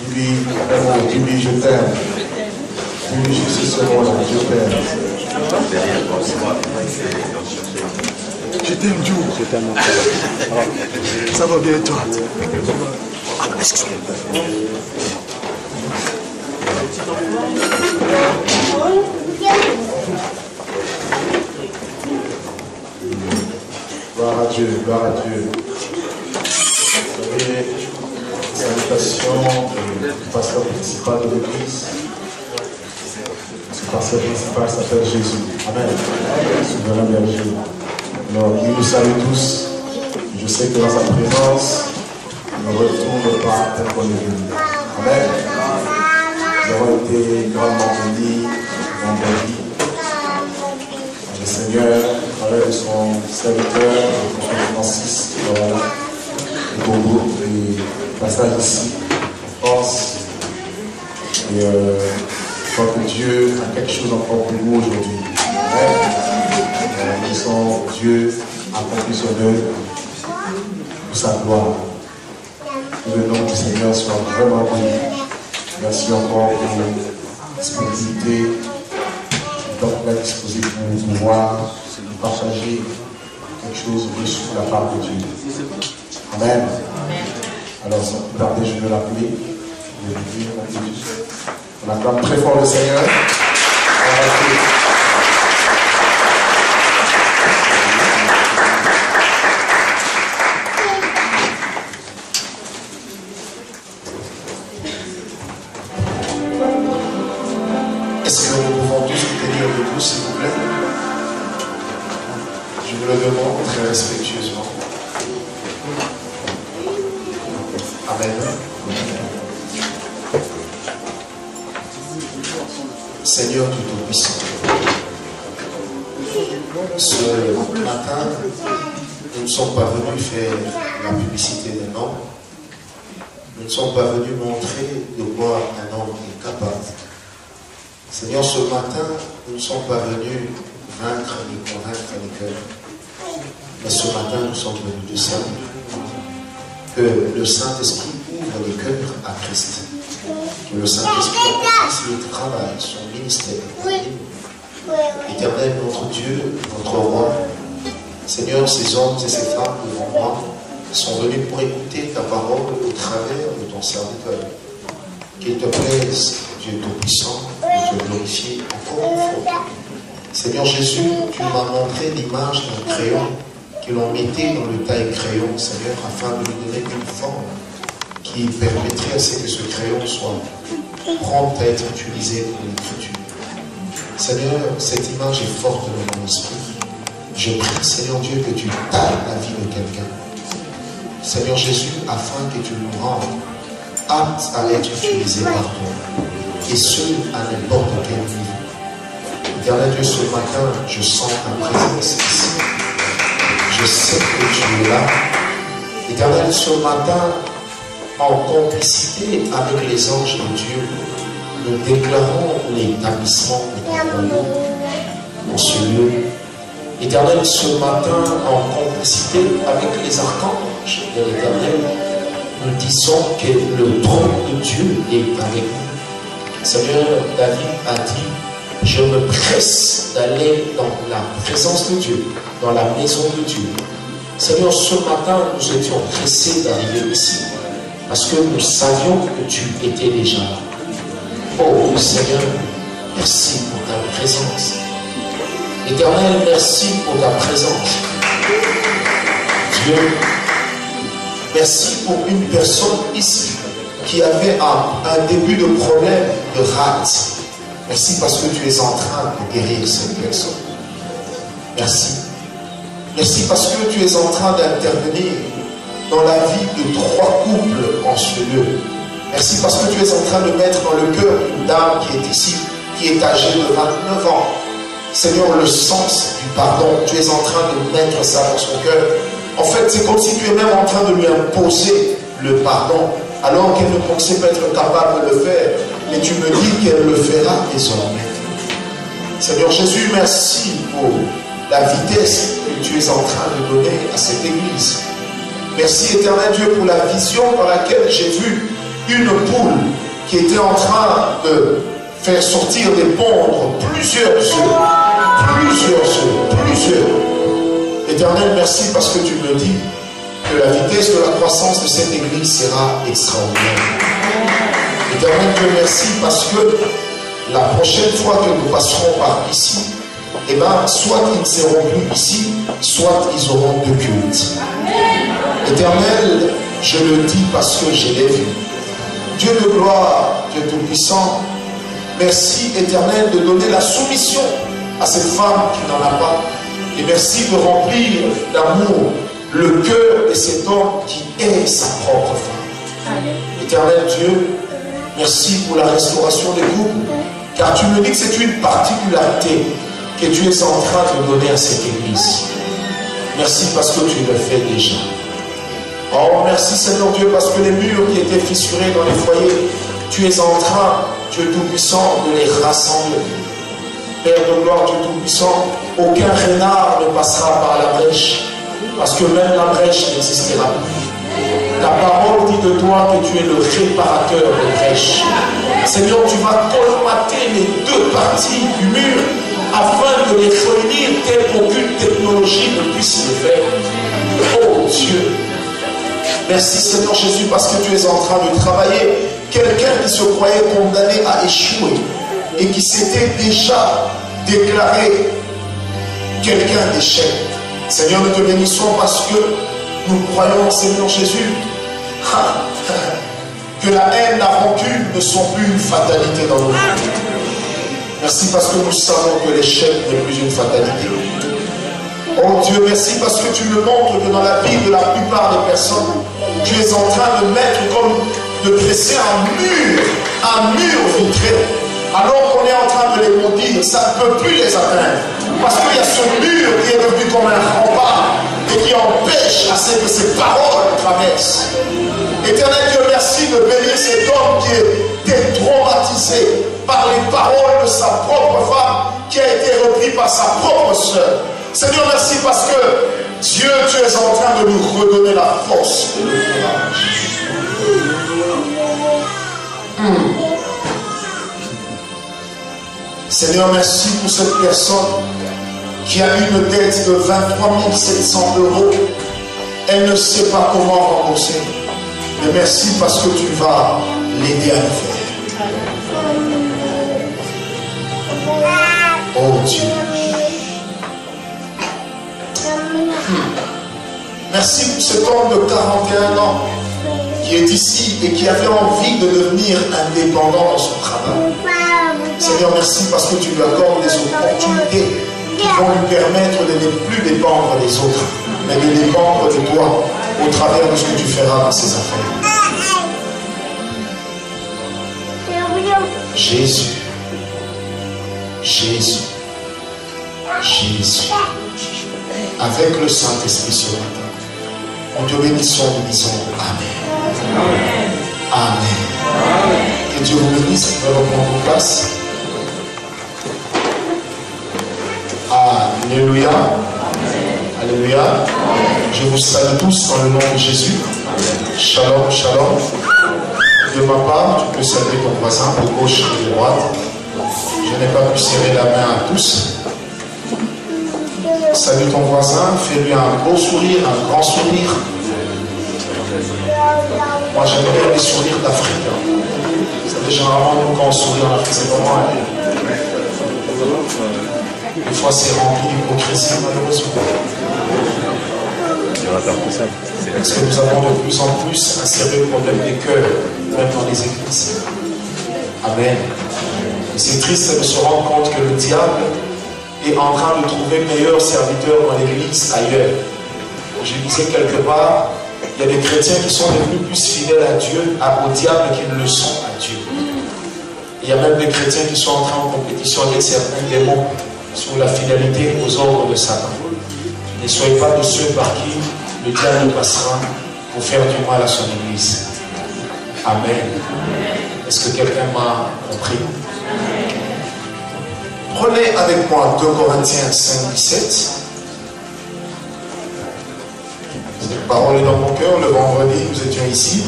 Dis-lui, je t'aime. Dis-lui juste ce mot-là, je t'aime. Je t'aime, Dieu. Je t'aime. Ça va bien, toi? Ah, excuse-moi. Gloire à Dieu, gloire à Dieu. Vous savez, salutation du pasteur principal de l'église. Ce pasteur principal s'appelle Jésus. Amen. Souverain berger. Alors, il nous salue tous. Je sais que dans sa présence, il ne retourne pas tel qu'on est venu. Amen. Nous avons été grandement bénis vendredi. Le Seigneur, à travers de son serviteur, le prophète Francis, voilà, le Bobo, et passage ici, pense. Et je crois que Dieu a quelque chose encore pour nous aujourd'hui. Laissons Dieu accomplir son œuvre pour sa gloire. Que le nom du Seigneur soit vraiment béni. Merci encore pour la disponibilité. Donc, on va disposer pour pouvoir partager quelque chose reçu de la part de Dieu. Amen. Alors, sans plus tarder, je vais l'appeler. On acclame très fort le Seigneur. Est-ce que nous pouvons tous nous tenir debout, s'il vous plaît? Je vous le demande très respectueusement. Amen. Seigneur Tout-Puissant, ce matin, nous ne sommes pas venus faire la publicité d'un homme. Nous ne sommes pas venus montrer de quoi un homme est capable. Seigneur, ce matin, nous ne sommes pas venus vaincre ni convaincre les cœurs. Mais ce matin, nous sommes venus de salut. Que le Saint-Esprit ouvre les cœurs à Christ. Que le Saint-Esprit accomplisse le travail, son ministère. Éternel, notre Dieu, notre roi, Seigneur, ces hommes et ces femmes devant moi sont venus pour écouter ta parole au travers de ton serviteur. Qu'il te plaise, Dieu Tout-Puissant, de te glorifier encore une fois. Seigneur Jésus, tu m'as montré l'image d'un crayon que l'on mettait dans le taille-crayon, Seigneur, afin de lui donner une forme qui permettrait à ce que ce crayon soit prompt à être utilisé pour l'écriture. Seigneur, cette image est forte dans mon esprit. Je prie, Seigneur Dieu, que tu tailles la vie de quelqu'un. Seigneur Jésus, afin que tu nous rendes aptes à être utilisés par toi. Et ce, à n'importe quel niveau. Éternel Dieu, ce matin, je sens ta présence ici. Je sais que tu es là. Éternel, ce matin, en complicité avec les anges de Dieu, nous déclarons l'établissement de ton royaume dans ce lieu. Éternel, ce matin, en complicité avec les archanges de l'Éternel, nous disons que le trône de Dieu est avec nous. Seigneur, David a dit, je me presse d'aller dans la présence de Dieu, dans la maison de Dieu. Seigneur, ce matin, nous étions pressés d'arriver ici, parce que nous savions que tu étais déjà là. Oh Seigneur, merci pour ta présence. Éternel, merci pour ta présence. Dieu, merci pour une personne ici qui avait un début de problème de rate. Merci parce que tu es en train de guérir cette personne. Merci. Merci parce que tu es en train d'intervenir dans la vie de 3 couples en ce lieu. Merci parce que tu es en train de mettre dans le cœur une dame qui est ici, qui est âgée de 29 ans. Seigneur, le sens du pardon, tu es en train de mettre ça dans son cœur. En fait, c'est comme si tu es même en train de lui imposer le pardon, alors qu'elle ne pensait pas être capable de le faire. Mais tu me dis qu'elle le fera désormais. Seigneur Jésus, merci pour la vitesse que tu es en train de donner à cette église. Merci éternel Dieu pour la vision dans laquelle j'ai vu une poule qui était en train de faire sortir des pondres plusieurs œufs. Éternel, merci parce que tu me dis que la vitesse de la croissance de cette église sera extraordinaire. Éternel, Dieu merci parce que la prochaine fois que nous passerons par ici, eh bien, soit ils ne seront plus ici, soit ils auront deux cultes. Éternel, je le dis parce que je l'ai vu. Dieu de gloire, Dieu tout-puissant, merci éternel de donner la soumission à cette femme qui n'en a pas. Et merci de remplir d'amour le cœur de cet homme qui est sa propre femme. Éternel Dieu, merci pour la restauration des couples, car tu me dis que c'est une particularité que tu es en train de donner à cette église. Merci parce que tu le fais déjà. Oh, merci Seigneur Dieu, parce que les murs qui étaient fissurés dans les foyers, tu es en train, Dieu Tout-Puissant, de les rassembler. Père de gloire, Dieu Tout-Puissant, aucun renard ne passera par la brèche, parce que même la brèche n'existera plus. Ta parole dit de toi que tu es le réparateur des brèches. Seigneur, tu vas colmater les deux parties du mur afin de les réunir telle qu'aucune technologie ne puisse le faire. Oh Dieu, merci Seigneur Jésus parce que tu es en train de travailler. Quelqu'un qui se croyait condamné à échouer et qui s'était déjà déclaré quelqu'un d'échec. Seigneur, nous te bénissons parce que nous croyons, Seigneur Jésus, que la haine, la rancune ne sont plus une fatalité dans nos vies. Merci parce que nous savons que l'échec n'est plus une fatalité. Oh Dieu, merci parce que tu me montres que dans la vie de la plupart des personnes, tu es en train de mettre comme de dresser un mur vitré. Alors qu'on est en train de les maudire, ça ne peut plus les atteindre. Parce qu'il y a ce mur qui est devenu comme un rempart et qui empêche à ce que ces paroles traversent. Éternel Dieu, merci de bénir cet homme qui était traumatisé par les paroles de sa propre femme, qui a été repris par sa propre sœur. Seigneur, merci parce que Dieu, tu es en train de nous redonner la force et le courage. Seigneur, merci pour cette personne qui a une dette de 23 700 €. Elle ne sait pas comment rembourser. Mais merci parce que tu vas l'aider à le faire. Oh Dieu. Merci pour cet homme de 41 ans qui est ici et qui avait envie de devenir indépendant dans son travail. Seigneur, merci parce que tu lui accordes des opportunités qui vont lui permettre de ne plus dépendre des autres, mais de dépendre de toi au travers de ce que tu feras dans ses affaires. Jésus, Jésus, Jésus, avec le Saint-Esprit ce matin, nous te bénissons, nous disons Amen. Amen. Que Dieu vous bénisse, vous pouvez reprendre vos places. Alléluia. Alléluia. Je vous salue tous dans le nom de Jésus. Shalom, shalom. De ma part, tu peux saluer ton voisin de gauche et de droite. Je n'ai pas pu serrer la main à tous. Salue ton voisin, fais-lui un beau sourire, un grand sourire. Moi, j'aime bien les sourires d'Afrique. Vous savez, généralement, nous, quand on sourit en Afrique, c'est vraiment des fois, c'est rempli d'hypocrisie, malheureusement. Parce que nous avons de plus en plus un sérieux problème des cœurs, même dans les églises. Amen. Et c'est triste de se rendre compte que le diable est en train de trouver meilleurs serviteurs dans l'église ailleurs. Je disais quelque part, il y a des chrétiens qui sont devenus plus fidèles à Dieu, au diable qu'ils ne le sont à Dieu. Il y a même des chrétiens qui sont entrés en compétition avec certains démons sur la fidélité aux ordres de Satan. Ne soyez pas de ceux par qui le diable passera pour faire du mal à son église. Amen. Est-ce que quelqu'un m'a compris? Prenez avec moi 2 Corinthiens 5, 17. Cette parole est dans mon cœur. Le vendredi, nous étions ici.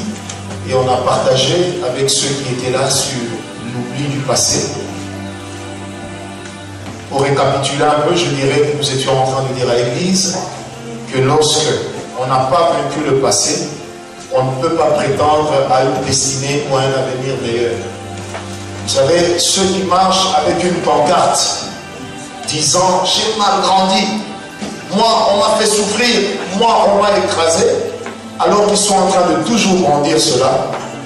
et on a partagé avec ceux qui étaient là sur l'oubli du passé. Pour récapituler un peu, je dirais que nous étions en train de dire à l'Église que lorsque on n'a pas vaincu le passé, on ne peut pas prétendre à une destinée ou à un avenir meilleur. Vous savez, ceux qui marchent avec une pancarte disant « j'ai mal grandi, moi on m'a fait souffrir, moi on m'a écrasé », alors qu'ils sont en train de toujours brandir cela,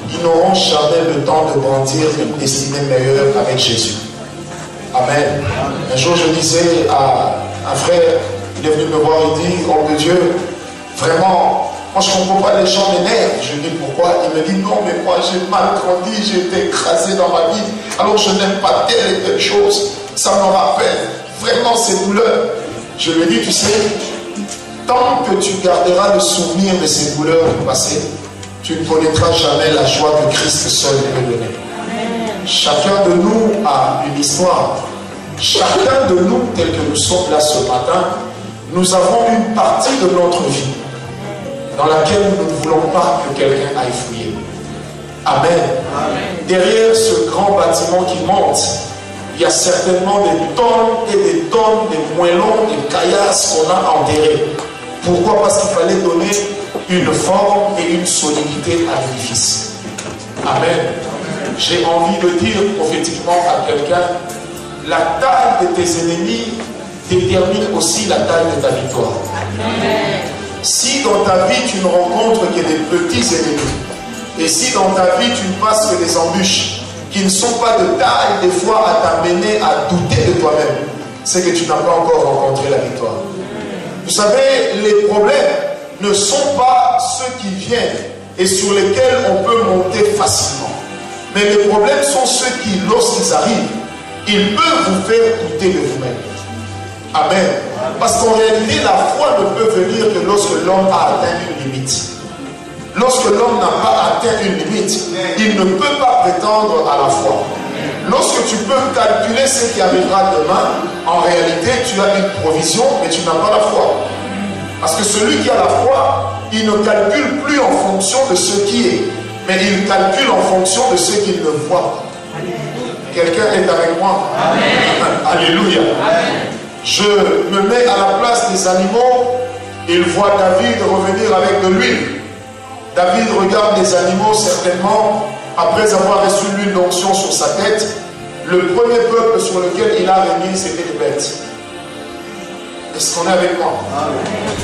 ils n'auront jamais le temps de brandir une destinée meilleure avec Jésus. Amen. Un jour je disais à un frère, il est venu me voir, il dit « homme de Dieu, vraiment, moi je ne comprends pas, les gens m'énervent. » Je lui dis pourquoi. Il me dit non, mais moi j'ai mal grandi, j'ai été écrasé dans ma vie, alors je n'aime pas telle et telle chose. Ça me rappelle vraiment ces douleurs. Je lui dis, tu sais, tant que tu garderas le souvenir de ces douleurs du passé, tu ne connaîtras jamais la joie que Christ seul peut donner. Chacun de nous a une histoire. Chacun de nous, tel que nous sommes là ce matin, nous avons une partie de notre vie dans laquelle nous ne voulons pas que quelqu'un aille fouiller. Amen. Amen. Derrière ce grand bâtiment qui monte, il y a certainement des tonnes et des tonnes de moellons et caillasses qu'on a enterrés. Pourquoi? Parce qu'il fallait donner une forme et une solidité à l'édifice. Amen. J'ai envie de dire prophétiquement à quelqu'un, la taille de tes ennemis détermine aussi la taille de ta victoire. Amen. Si dans ta vie tu ne rencontres que des petits ennemis, et si dans ta vie tu ne passes que des embûches qui ne sont pas de taille des fois à t'amener à douter de toi-même, c'est que tu n'as pas encore rencontré la victoire. Vous savez, les problèmes ne sont pas ceux qui viennent et sur lesquels on peut monter facilement. Mais les problèmes sont ceux qui, lorsqu'ils arrivent, ils peuvent vous faire douter de vous-même. Amen. Parce qu'en réalité, la foi ne peut venir que lorsque l'homme a atteint une limite. Lorsque l'homme n'a pas atteint une limite, il ne peut pas prétendre à la foi. Lorsque tu peux calculer ce qui arrivera demain, en réalité, tu as une provision, mais tu n'as pas la foi. Parce que celui qui a la foi, il ne calcule plus en fonction de ce qui est, mais il calcule en fonction de ce qu'il ne voit. Quelqu'un est avec moi? Amen. Alléluia. Amen. Je me mets à la place des animaux. Il voit David revenir avec de l'huile. David regarde les animaux certainement. Après avoir reçu l'huile d'onction sur sa tête, le premier peuple sur lequel il a régné, c'était les bêtes. Est-ce qu'on est avec moi?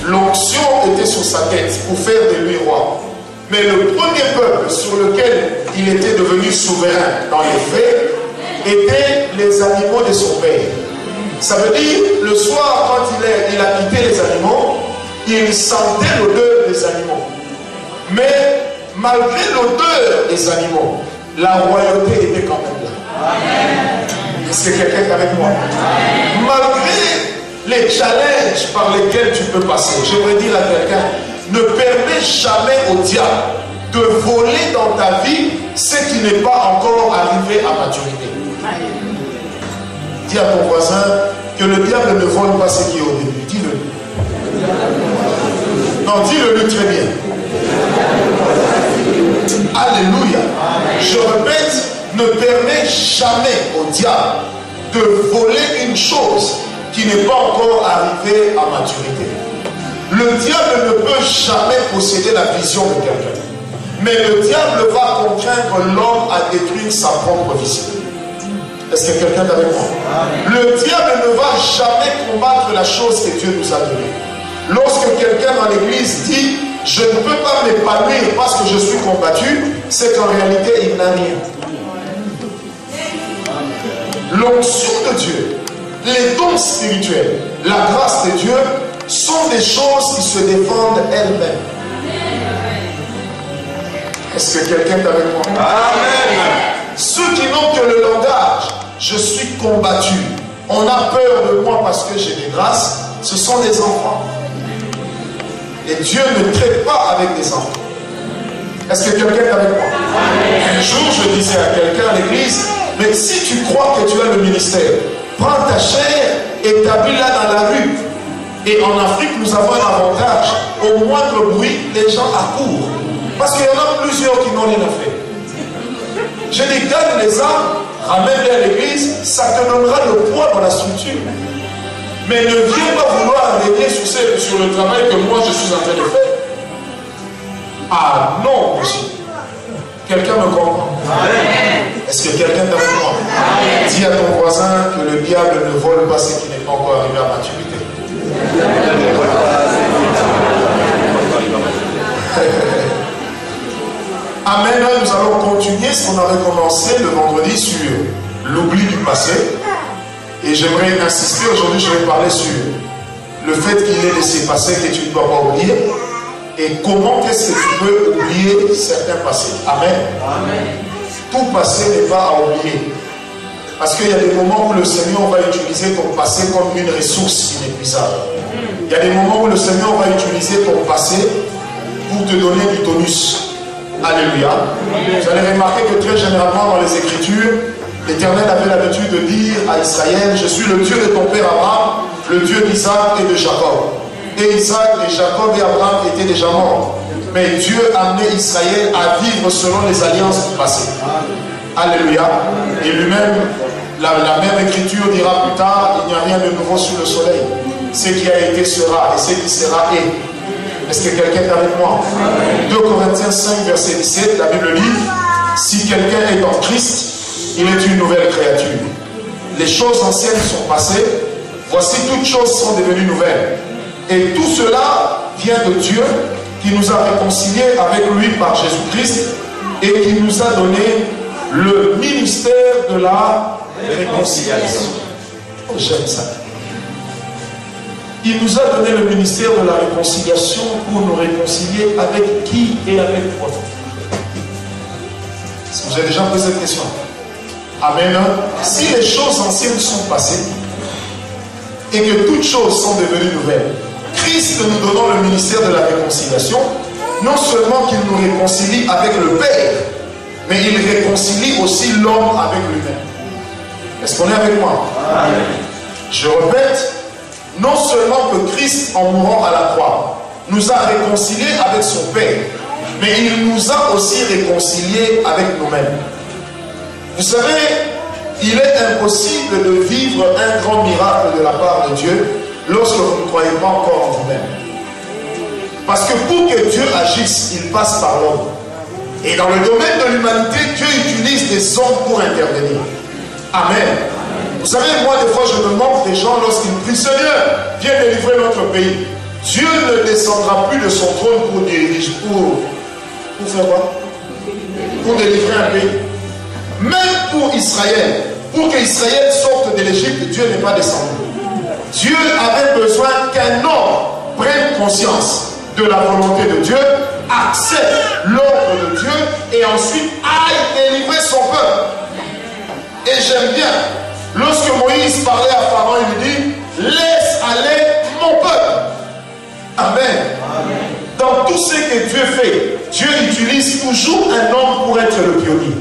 L'onction était sur sa tête pour faire de lui roi. Mais le premier peuple sur lequel il était devenu souverain dans les faits étaient les animaux de son père. Ça veut dire, le soir, quand il a quitté les animaux, il sentait l'odeur des animaux. Mais malgré l'odeur des animaux, la royauté était quand même là. Est-ce que quelqu'un est avec moi? Malgré les challenges par lesquels tu peux passer, j'aimerais dire à quelqu'un, ne permets jamais au diable de voler dans ta vie ce qui n'est pas encore arrivé à maturité. Dis à ton voisin que le diable ne vole pas ce qui est au début. Dis-le. Non, dis-le lui très bien. Alléluia. Je répète, ne permets jamais au diable de voler une chose qui n'est pas encore arrivée à maturité. Le diable ne peut jamais posséder la vision de quelqu'un. Mais le diable va contraindre l'homme à détruire sa propre vision. Est-ce que quelqu'un est avec moi? Le diable ne va jamais combattre la chose que Dieu nous a donnée. Lorsque quelqu'un dans l'église dit « je ne peux pas m'épanouir parce que je suis combattu », c'est qu'en réalité il n'a rien. L'onction de Dieu, les dons spirituels, la grâce de Dieu sont des choses qui se défendent elles-mêmes. Est-ce que quelqu'un est avec moi? Amen. Ceux qui n'ont que le langage, je suis combattu, on a peur de moi parce que j'ai des grâces, ce sont des enfants. Et Dieu ne traite pas avec des enfants. Est-ce que quelqu'un est avec moi? Un jour, je disais à quelqu'un à l'église, mais si tu crois que tu as le ministère, prends ta chair, établis-la dans la rue. Et en Afrique, nous avons un avantage. Au moindre bruit, les gens accourent. Parce qu'il y en a plusieurs qui n'ont rien à faire. Je dis, gagne les âmes, ramène-les à l'église, ça te donnera le poids dans la structure. Mais ne viens pas vouloir régner sur le travail que moi je suis en train de faire. Ah non, monsieur. Quelqu'un me comprend? Est-ce que quelqu'un t'apprend? Dis à ton voisin que le diable ne vole pas ce qui n'est pas encore arrivé à maturité. Amen. Nous allons continuer ce qu'on avait commencé le vendredi sur l'oubli du passé. Et j'aimerais insister, aujourd'hui je vais parler sur le fait qu'il est laissé passer que tu ne dois pas oublier. Et comment est-ce que tu peux oublier certains passés. Amen. Amen. Tout passé n'est pas à oublier. Parce qu'il y a des moments où le Seigneur va utiliser ton passé comme une ressource inépuisable. Il y a des moments où le Seigneur va utiliser ton passé pour te donner du tonus. Alléluia. Vous allez remarquer que très généralement dans les Écritures, l'Éternel avait l'habitude de dire à Israël, je suis le Dieu de ton père Abraham, le Dieu d'Isaac et de Jacob. Et Isaac et Jacob et Abraham étaient déjà morts. Mais Dieu a amené Israël à vivre selon les alliances du passé. Alléluia. Et lui-même, la même écriture dira plus tard, il n'y a rien de nouveau sous le soleil. Ce qui a été sera, et ce qui sera est. Est-ce que quelqu'un est avec moi? 2 Corinthiens 5, verset 17, la Bible dit, si quelqu'un est en Christ, il est une nouvelle créature. Les choses anciennes sont passées, voici toutes choses sont devenues nouvelles. Et tout cela vient de Dieu qui nous a réconciliés avec lui par Jésus-Christ et qui nous a donné le ministère de la réconciliation. Oh, j'aime ça. Il nous a donné le ministère de la réconciliation pour nous réconcilier avec qui et avec quoi? Est-ce que vous avez déjà posé cette question? Amen. Si les choses anciennes sont passées et que toutes choses sont devenues nouvelles, Christ nous donnant le ministère de la réconciliation, non seulement qu'il nous réconcilie avec le Père, mais il réconcilie aussi l'homme avec lui-même. Est-ce qu'on est avec moi? Amen. Je répète, non seulement que Christ, en mourant à la croix, nous a réconciliés avec son Père, mais il nous a aussi réconciliés avec nous-mêmes. Vous savez, il est impossible de vivre un grand miracle de la part de Dieu lorsque vous ne croyez pas encore en vous-même. Parce que pour que Dieu agisse, il passe par l'homme. Et dans le domaine de l'humanité, Dieu utilise des hommes pour intervenir. Amen. Vous savez, moi, des fois, je me moque des gens lorsqu'ils prient, Seigneur, viens délivrer notre pays. Dieu ne descendra plus de son trône pour diriger, pour faire quoi? Pour délivrer un pays. Même pour Israël, pour qu'Israël sorte de l'Égypte, Dieu n'est pas descendu. Dieu avait besoin qu'un homme prenne conscience de la volonté de Dieu, accepte l'ordre de Dieu et ensuite aille délivrer son peuple. Et j'aime bien, lorsque Moïse parlait à Pharaon, il lui dit, laisse aller mon peuple. Amen. Amen. Dans tout ce que Dieu fait, Dieu utilise toujours un homme pour être le pionnier.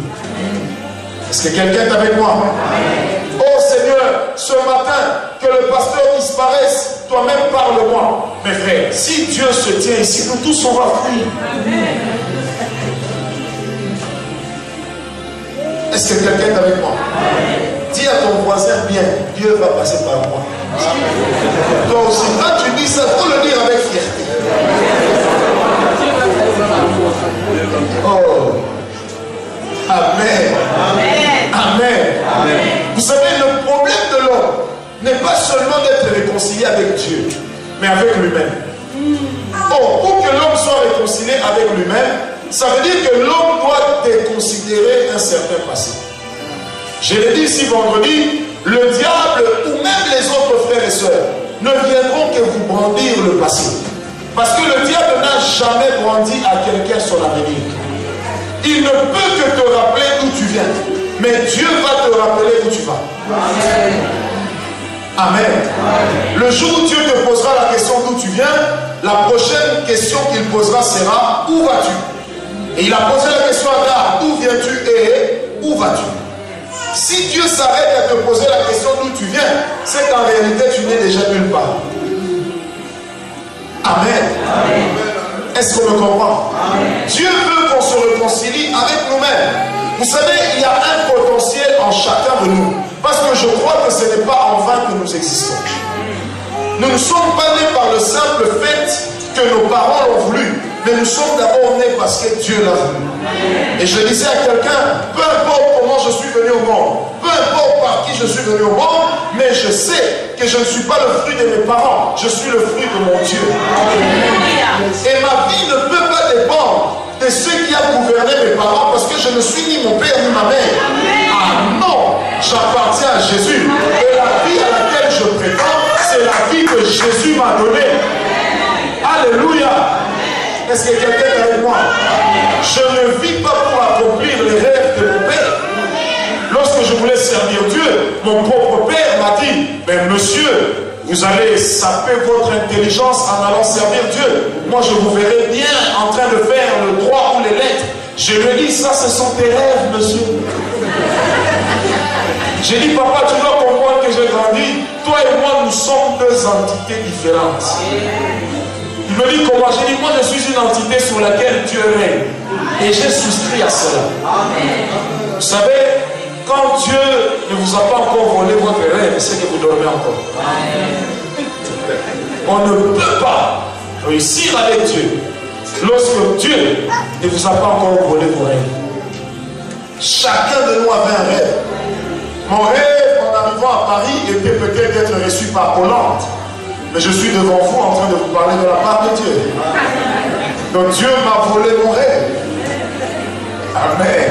Est-ce que quelqu'un est avec moi? Amen. Oh Seigneur, ce matin, que le pasteur disparaisse, toi-même parle-moi. Mes frères, si Dieu se tient ici, nous tous on va fuir. Est-ce que quelqu'un est avec moi? Amen. Dis à ton voisin bien, Dieu va passer par moi. Amen. Toi aussi, quand tu dis ça, il faut le dire avec fierté. Oh. Amen. Amen. Amen. Amen. Vous savez, le problème de l'homme n'est pas seulement d'être réconcilié avec Dieu, mais avec lui-même. Oh, pour que l'homme soit réconcilié avec lui-même, ça veut dire que l'homme doit déconsidérer un certain passé. Je l'ai dit ici vendredi, le diable ou même les autres frères et sœurs ne viendront que vous brandir le passé. Parce que le diable n'a jamais brandi à quelqu'un son avenir. Il ne peut que te rappeler d'où tu viens. Mais Dieu va te rappeler où tu vas. Amen. Amen. Amen. Le jour où Dieu te posera la question d'où tu viens, la prochaine question qu'il posera sera où vas-tu? Et il a posé la question à Abraham, d'où viens-tu et où vas-tu? Si Dieu s'arrête à te poser la question d'où tu viens, c'est qu'en réalité tu n'es déjà nulle part. Amen. Amen. Est-ce qu'on me comprend? Dieu veut qu'on se réconcilie avec nous-mêmes. Vous savez, il y a un potentiel en chacun de nous. Parce que je crois que ce n'est pas en vain que nous existons. Nous ne sommes pas nés par le simple fait que nos parents l'ont voulu. Mais nous sommes d'abord nés parce que Dieu l'a voulu. Et je disais à quelqu'un, peu importe comment je suis venu au monde, peu importe par qui je suis venu au monde, mais je sais que je ne suis pas le fruit de mes parents, je suis le fruit de mon Dieu. Et ma vie ne peut pas dépendre de ce qui a gouverné mes parents, parce que je ne suis ni mon père ni ma mère. Ah non, j'appartiens à Jésus. Et la vie à laquelle je prétends, c'est la vie que Jésus m'a donnée. Alléluia. Est-ce que quelqu'un est avec moi? Je ne vis pas pour accomplir les rêves de mon père. Lorsque je voulais servir Dieu, mon propre père m'a dit, mais monsieur, vous allez saper votre intelligence en allant servir Dieu. Moi, je vous verrai bien en train de faire le droit ou les lettres. Je lui ai dit, ça, ce sont tes rêves, monsieur. J'ai dit, papa, tu dois comprendre que j'ai grandi. Toi et moi, nous sommes deux entités différentes. Il me dit comment? J'ai dit, moi je suis une entité sur laquelle Dieu règne. Et j'ai souscrit à cela. Vous savez, quand Dieu ne vous a pas encore volé votre rêve, c'est que vous dormez encore. On ne peut pas réussir avec Dieu lorsque Dieu ne vous a pas encore volé vos rêves. Chacun de nous avait un rêve. Mon rêve en arrivant à Paris était peut-être d'être reçu par Hollande. Mais je suis devant vous en train de vous parler de la part de Dieu. Donc Dieu m'a volé mon rêve. Amen.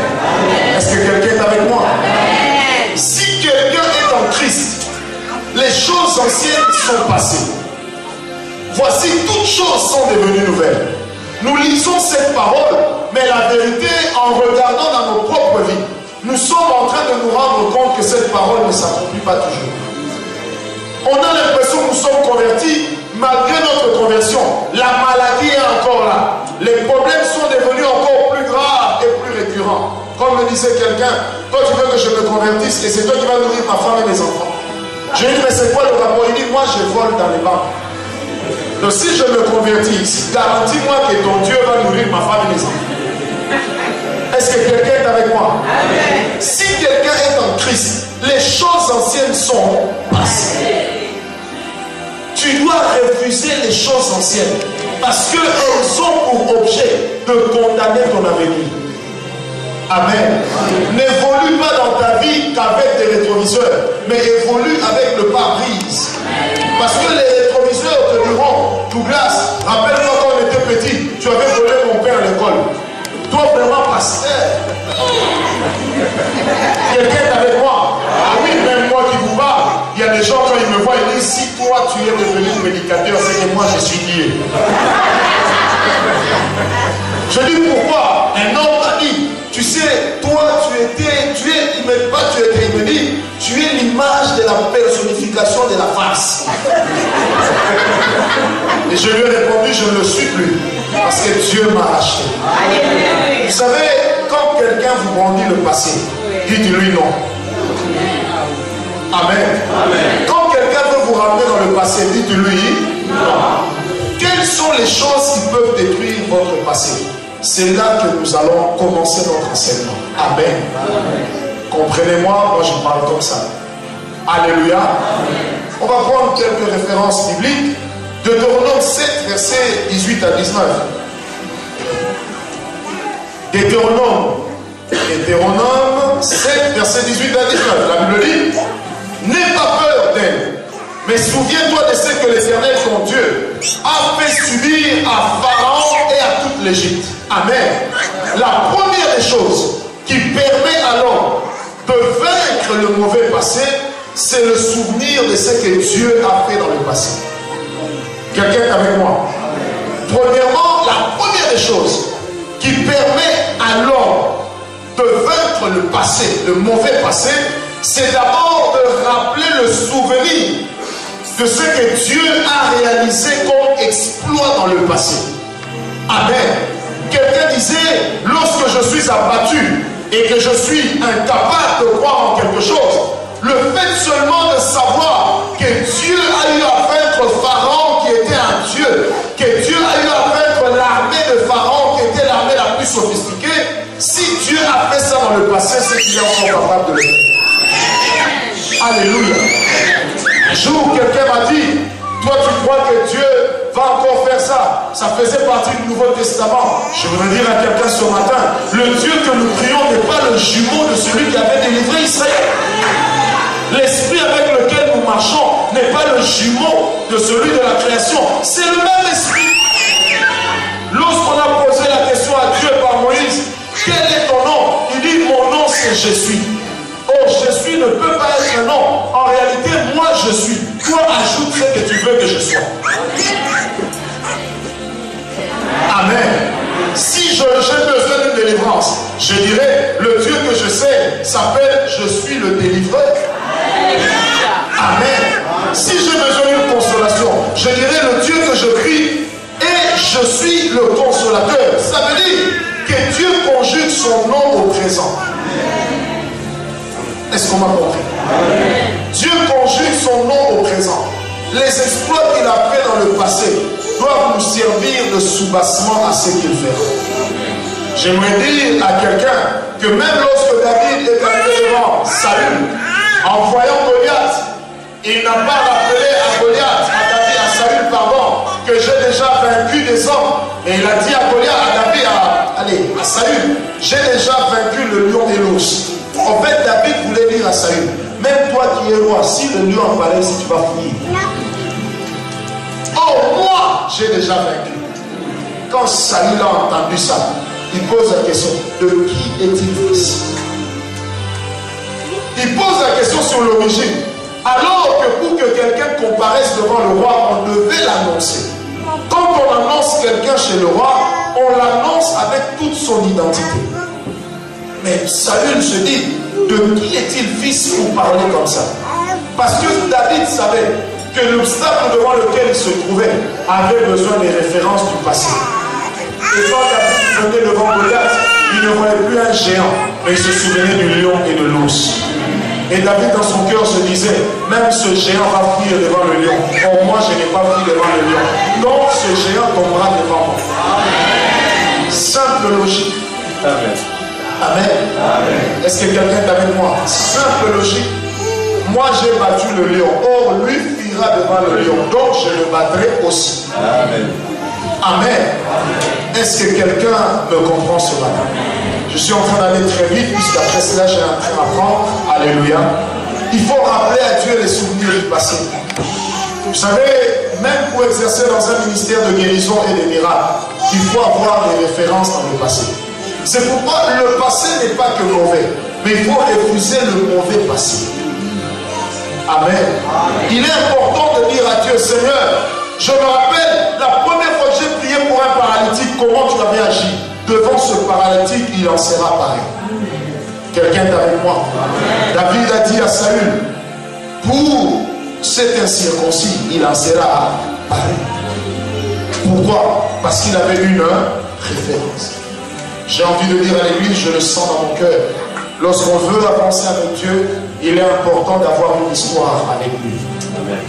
Est-ce que quelqu'un est avec moi? Si quelqu'un est en Christ, les choses anciennes sont passées. Voici, toutes choses sont devenues nouvelles. Nous lisons cette parole, mais la vérité, en regardant dans nos propres vies, nous sommes en train de nous rendre compte que cette parole ne s'accomplit pas toujours. On a l'impression que nous sommes convertis, malgré notre conversion. La maladie est encore là. Les problèmes sont devenus encore plus graves et plus récurrents. Comme me disait quelqu'un, toi tu veux que je me convertisse et c'est toi qui vas nourrir ma femme et mes enfants. Je lui ai dit, mais c'est quoi le rapport? Il dit, moi je vole dans les banques. Donc si je me convertis, garantis-moi que ton Dieu va nourrir ma femme et mes enfants. Est-ce que quelqu'un est avec moi? Amen. Si quelqu'un est en Christ, les choses anciennes sont passées. Tu dois refuser les choses anciennes parce qu'elles ont pour objet de condamner ton avenir. Amen. N'évolue pas dans ta vie qu'avec des rétroviseurs, mais évolue avec le pare-brise. Parce que les rétroviseurs te diront, Douglas, rappelle-toi quand on était petit, tu avais volé mon père à l'école. Toi vraiment pasteur. Quelqu'un est avec moi? Ah oui, même moi qui vous parle, il y a des gens quand ils me voient, ils disent, si toi tu es devenu prédicateur, c'est que moi je suis lié. Je dis pourquoi? Un homme m'a dit, tu sais, toi il me dit pas tu étais, il me dit, tu es l'image de la personnification de la farce. Et je lui ai répondu, je ne le suis plus, parce que Dieu m'a racheté. Vous savez, quand quelqu'un vous brandit le passé, dites-lui non. Amen. Amen. Quand quelqu'un veut vous ramener dans le passé, dites-lui non. Quelles sont les choses qui peuvent détruire votre passé? C'est là que nous allons commencer notre enseignement. Amen. Amen. Comprenez-moi, moi je parle comme ça. Alléluia. Amen. On va prendre quelques références bibliques. Deutéronome 7, versets 18 à 19. Deutéronome 7, versets 18 à 19. La Bible dit, n'aie pas peur d'elle, mais souviens-toi de ce que l'Éternel, ton Dieu, a fait subir à Pharaon et à toute l'Égypte. Amen. La première des choses qui permet à l'homme de vaincre le mauvais passé, c'est le souvenir de ce que Dieu a fait dans le passé. Quelqu'un est avec moi? Premièrement, la première des choses qui permet à l'homme de vaincre le passé, le mauvais passé, c'est d'abord de rappeler le souvenir de ce que Dieu a réalisé comme exploit dans le passé. Amen. Quelqu'un disait, lorsque je suis abattu et que je suis incapable de croire en quelque chose, le fait seulement de savoir que Dieu a eu à vaincre Pharaon qui était un Dieu, que Dieu a eu à vaincre l'armée dépasser ce qu'il est encore capable de le faire. Alléluia. Un jour, quelqu'un m'a dit, toi tu crois que Dieu va encore faire ça? Ça faisait partie du Nouveau Testament. Je voudrais dire à quelqu'un ce matin, le Dieu que nous prions n'est pas le jumeau de celui qui avait délivré Israël. L'esprit avec lequel nous marchons n'est pas le jumeau de celui de la création. C'est le même esprit. Lorsqu'on a posé la question à Dieu par Moïse, quel est ton nom? Il dit, mon nom c'est je suis. Oh, je suis ne peut pas être un nom. En réalité, moi je suis. Toi, ajoute ce que tu veux que je sois. Amen. Si j'ai besoin d'une délivrance, je dirais, le Dieu que je sais s'appelle je suis le délivreur. Amen. Si j'ai besoin d'une consolation, je dirais, le Dieu que je prie et je suis le consolateur. Ça veut dire que Dieu conjugue son nom au présent. Est-ce qu'on m'a compris? Dieu conjugue son nom au présent. Les exploits qu'il a fait dans le passé doivent nous servir de soubassement à ce qu'il fait. J'aimerais dire à quelqu'un que même lorsque David est arrivé devant Saül, en voyant Goliath, il n'a pas rappelé à Goliath, à David, à Saül, pardon, que j'ai déjà vaincu des hommes. Et il a dit à Goliath, à David, à Saül, j'ai déjà vaincu le lion et l'ours. En fait, David voulait dire à Saül, même toi qui es roi, si le lion apparaît, si tu vas fuir. Oh, moi, j'ai déjà vaincu. Quand Saül a entendu ça, il pose la question, de qui est-il fils? Il pose la question sur l'origine. Alors que pour que quelqu'un comparaisse devant le roi, on devait l'annoncer. Quand on annonce quelqu'un chez le roi, on l'annonce avec toute son identité. Mais Saül se dit, de qui est-il fils pour parler comme ça? Parce que David savait que l'obstacle devant lequel il se trouvait avait besoin des références du passé. Et quand David venait devant Goliath, il ne voyait plus un géant, mais il se souvenait du lion et de l'ours. Et David dans son cœur se disait, même ce géant va fuir devant le lion. Or moi je n'ai pas fui devant le lion. Donc ce géant tombera devant moi. Simple logique. Amen. Amen. Amen. Est-ce que quelqu'un est avec moi? Simple logique. Moi j'ai battu le lion. Or lui fuira devant le lion. Donc je le battrai aussi. Amen. Amen. Est-ce que quelqu'un me comprend ce matin? Je suis en train d'aller très vite puisqu'après cela j'ai un train à prendre. Alléluia. Il faut rappeler à Dieu les souvenirs du passé. Vous savez, même pour exercer dans un ministère de guérison et de miracles, il faut avoir des références dans le passé. C'est pourquoi le passé n'est pas que mauvais, mais il faut refuser le mauvais passé. Amen. Il est important de dire à Dieu, Seigneur, je me rappelle la première fois que j'ai prié pour un paralytique, comment tu avais agi. Devant ce paralytique, il en sera pareil. Quelqu'un est avec moi? David a dit à Saül, pour cet incirconcis, il en sera pareil. Pourquoi? Parce qu'il avait une référence. J'ai envie de dire à l'église, je le sens dans mon cœur. Lorsqu'on veut avancer avec Dieu, il est important d'avoir une histoire avec lui.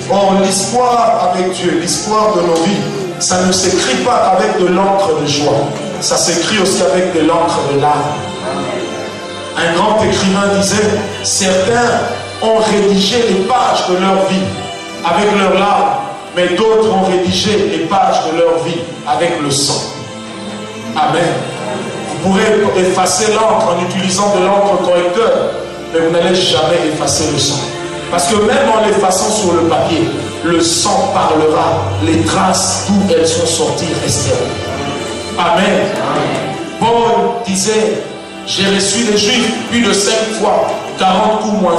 Or, l'histoire avec Dieu, l'histoire de nos vies, ça ne s'écrit pas avec de l'encre de joie. Ça s'écrit aussi avec de l'encre de larmes. Un grand écrivain disait, certains ont rédigé les pages de leur vie avec leurs larmes, mais d'autres ont rédigé les pages de leur vie avec le sang. Amen. Vous pourrez effacer l'encre en utilisant de l'encre correcteur, mais vous n'allez jamais effacer le sang. Parce que même en l'effaçant sur le papier, le sang parlera, les traces d'où elles sont sorties resteront. Amen. Paul disait, j'ai reçu les Juifs plus de 5 fois, 40 coups moins 1.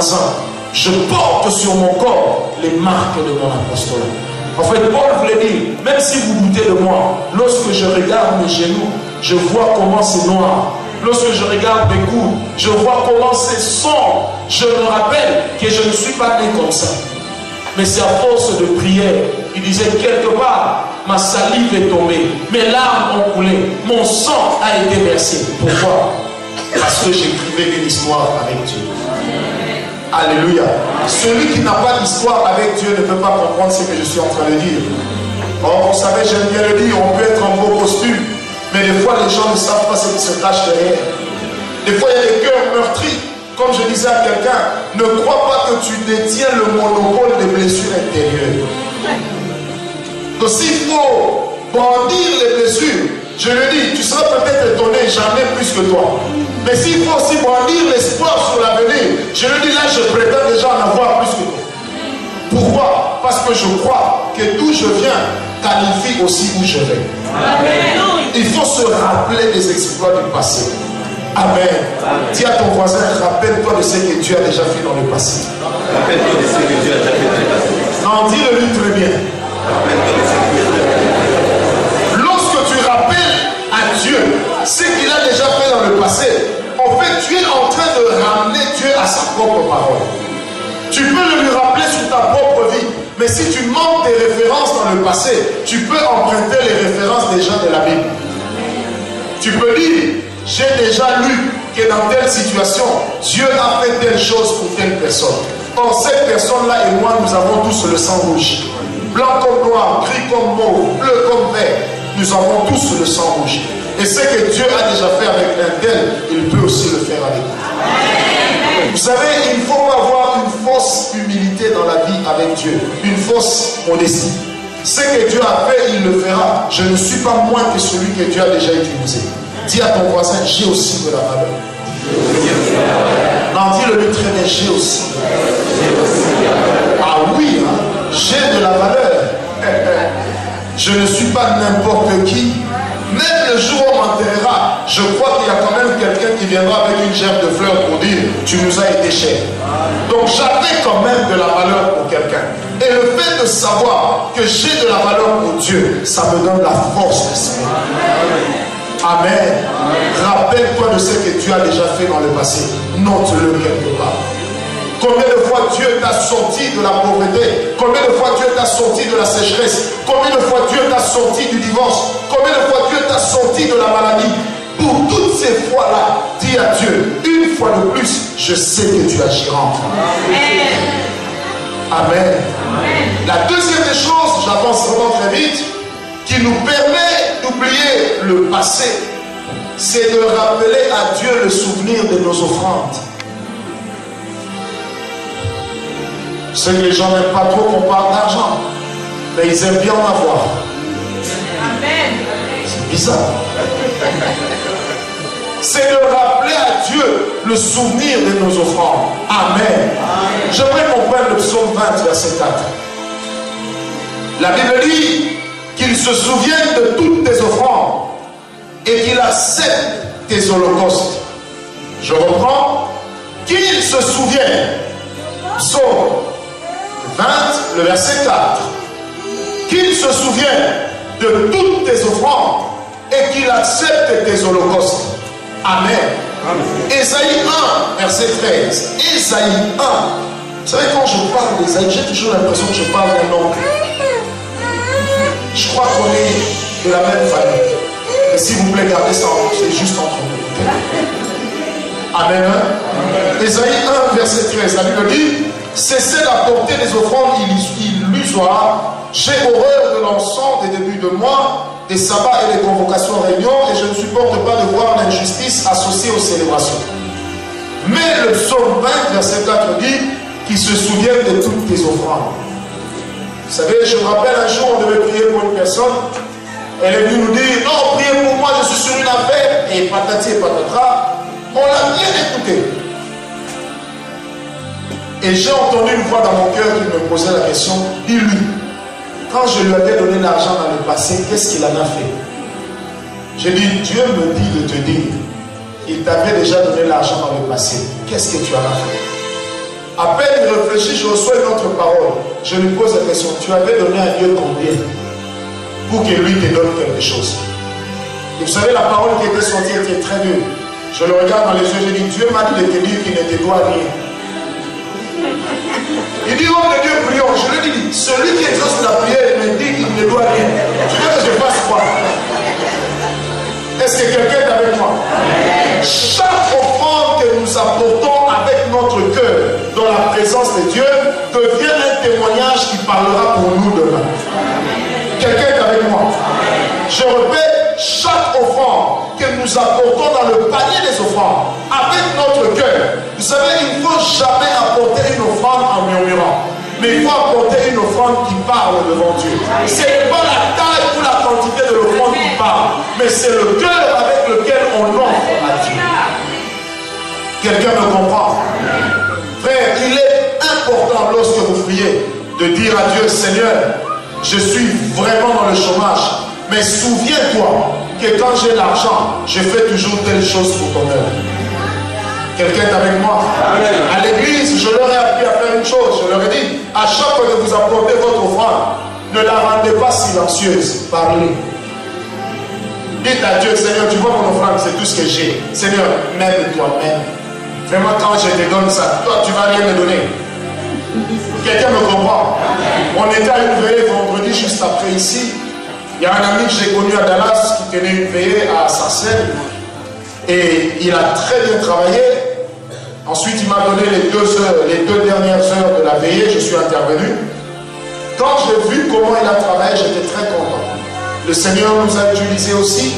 Je porte sur mon corps les marques de mon apostolat. En fait, Paul voulait dire, même si vous doutez de moi, lorsque je regarde mes genoux, je vois comment c'est noir. Lorsque je regarde mes coudes, je vois comment c'est sombre. Je me rappelle que je ne suis pas né comme ça. Mais c'est à force de prière. Il disait, quelque part, ma salive est tombée, mes larmes ont coulé, mon sang a été versé. Pourquoi? Parce que j'écrivais une histoire avec Dieu. Alléluia. Celui qui n'a pas d'histoire avec Dieu ne peut pas comprendre ce que je suis en train de dire. Or, vous savez, j'aime bien le dire, on peut être en beau costume, mais des fois les gens ne savent pas ce qui se cache derrière. Des fois, il y a des cœurs meurtris. Comme je disais à quelqu'un, ne crois pas que tu détiens le monopole des blessures intérieures. Donc s'il faut brandir les blessures, je le dis, tu seras peut-être étonné, j'en ai plus que toi. Mais s'il faut aussi brandir l'espoir sur l'avenir, je le dis là, je prétends déjà en avoir plus que toi. Pourquoi? Parce que je crois que d'où je viens qualifie aussi où je vais. Amen. Il faut se rappeler des exploits du passé. Amen. Dis à ton voisin, rappelle-toi de ce que Dieu a déjà fait dans le passé. Rappelle-toi de ce que Dieu a déjà fait dans le passé. Non, dis-le-lui très bien. Rappelle-toi de ce que Dieu a déjà fait. Lorsque tu rappelles à Dieu ce qu'il a déjà fait dans le passé, en fait, tu es en train de ramener Dieu à sa propre parole. Tu peux le lui rappeler sur ta propre vie. Mais si tu manques des références dans le passé, tu peux emprunter les références des gens de la Bible. Tu peux dire, j'ai déjà lu que dans telle situation, Dieu a fait telle chose pour telle personne. Or, cette personne-là et moi, nous avons tous le sang rouge. Blanc comme noir, gris comme mauve, bleu comme vert. Nous avons tous le sang rouge. Et ce que Dieu a déjà fait avec un tel, il peut aussi le faire avec nous. Vous savez, il faut avoir une fausse humilité dans la vie avec Dieu. Une fausse modestie. Ce que Dieu a fait, il le fera. Je ne suis pas moins que celui que Dieu a déjà utilisé. Dis à ton voisin, j'ai aussi de la valeur. Non, dis-le lui très bien, j'ai aussi. Ah oui, hein, j'ai de la valeur. Je ne suis pas n'importe qui. Même le jour où on m'enterrera, je crois qu'il y a quand même quelqu'un qui viendra avec une gerbe de fleurs pour dire, tu nous as été cher. Donc j'avais quand même de la valeur pour quelqu'un. Et le fait de savoir que j'ai de la valeur pour Dieu, ça me donne la force d'esprit. Amen. Rappelle-toi de ce que Dieu a déjà fait dans le passé. Note-le quelque part. Combien de fois Dieu t'a sorti de la pauvreté? Combien de fois Dieu t'a sorti de la sécheresse? Combien de fois Dieu t'a sorti du divorce? Combien de fois Dieu t'a sorti de la maladie? Pour toutes ces fois-là, dis à Dieu, une fois de plus, je sais que tu agiras. Amen. La deuxième des choses, j'avance vraiment très vite, qui nous permet d'oublier le passé, c'est de rappeler à Dieu le souvenir de nos offrandes. Je sais que les gens n'aiment pas trop qu'on parle d'argent, mais ils aiment bien en avoir. C'est bizarre. C'est de rappeler à Dieu le souvenir de nos offrandes. Amen. J'aimerais qu'on prenne le psaume 20, verset 4. La Bible dit qu'il se souvienne de toutes tes offrandes et qu'il accepte tes holocaustes. Je reprends. Qu'il se souvienne. Psaume 20, le verset 4. Qu'il se souvienne de toutes tes offrandes et qu'il accepte tes holocaustes. Amen. Ésaïe 1, verset 13. Ésaïe 1. Vous savez, quand je parle d'Ésaïe, j'ai toujours l'impression que je parle d'un oncle. Je crois qu'on est de la même famille. Et s'il vous plaît, gardez ça, c'est juste entre nous. Amen. Ésaïe 1, verset 13. La Bible dit, cessez d'apporter des offrandes illusoires. J'ai horreur de l'encens des débuts de mois, des sabbats et des convocations réunions, et je ne supporte pas de voir l'injustice associée aux célébrations. Mais le psaume 20, verset 4 dit qu'il se souvienne de toutes tes offrandes. Vous savez, je me rappelle un jour, on devait prier pour une personne. Elle est venue nous dire, non, priez pour moi, je suis sur une affaire. Et patati et patatra, on l'a bien écouté. Et j'ai entendu une voix dans mon cœur qui me posait la question, dis-lui, quand je lui avais donné l'argent dans le passé, qu'est-ce qu'il en a fait? J'ai dit, Dieu me dit de te dire, il t'avait déjà donné l'argent dans le passé. Qu'est-ce que tu en as fait? À peine il réfléchit, je reçois une autre parole. Je lui pose la question, tu avais donné à Dieu combien pour que lui te donne quelque chose? Et vous savez, la parole qui était sortie était très dure. Je le regarde dans les yeux, je dis, Dieu m'a dit de te dire qu'il ne te doit rien. Il dit, homme de Dieu, prions. Je lui dis, celui qui exauce la prière me dit qu'il ne doit rien. Tu veux que je fasse quoi? Est-ce que quelqu'un est avec moi? Chaque offrande que nous apportons avec notre cœur dans la présence de Dieu devient un témoignage qui parlera pour nous demain. Quelqu'un est avec moi? Je répète, chaque offrande que nous apportons dans le panier des offrandes, avec notre cœur. Vous savez, il ne faut jamais apporter une offrande en murmurant. Mais il faut apporter une offrande qui parle devant Dieu. Ce n'est pas la taille ou la quantité de l'offrande qui parle, mais c'est le cœur avec lequel on offre à Dieu. Quelqu'un me comprend? Frère, il est important lorsque vous priez de dire à Dieu, Seigneur, je suis vraiment dans le chômage, mais souviens-toi que quand j'ai l'argent, je fais toujours telle chose pour ton œuvre. Quelqu'un est avec moi? Amen. À l'église, je leur ai appris à faire une chose. Je leur ai dit, à chaque fois que vous apportez votre offrande, ne la rendez pas silencieuse. Parlez. Dites à Dieu, Seigneur, tu vois mon offrande, c'est tout ce que j'ai. Seigneur, m'aime toi-même. Vraiment, quand je te donne ça, toi, tu ne vas rien me donner. Quelqu'un me comprend? On était à une veillée vendredi, juste après ici. Il y a un ami que j'ai connu à Dallas qui tenait une veillée à Sarcelles. Et il a très bien travaillé. Ensuite, il m'a donné les 2 dernières heures de la veillée. Je suis intervenu. Quand j'ai vu comment il a travaillé, j'étais très content. Le Seigneur nous a utilisés aussi.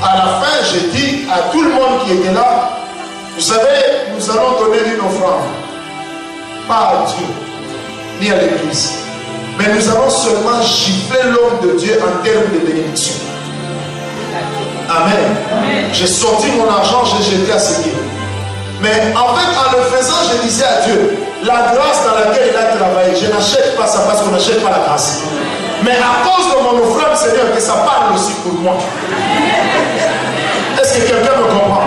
À la fin, j'ai dit à tout le monde qui était là, vous savez, nous allons donner une offrande. Pas à Dieu, ni à l'Église. Mais nous allons seulement gifler l'homme de Dieu en termes de bénédiction. Amen. Amen. J'ai sorti mon argent, j'ai jeté à ses pieds. Mais en fait, en le faisant, je disais à Dieu, la grâce dans laquelle il a travaillé, je n'achète pas ça parce qu'on n'achète pas la grâce. Mais à cause de mon offrande, Seigneur, que ça parle aussi pour moi. Est-ce que quelqu'un me comprend?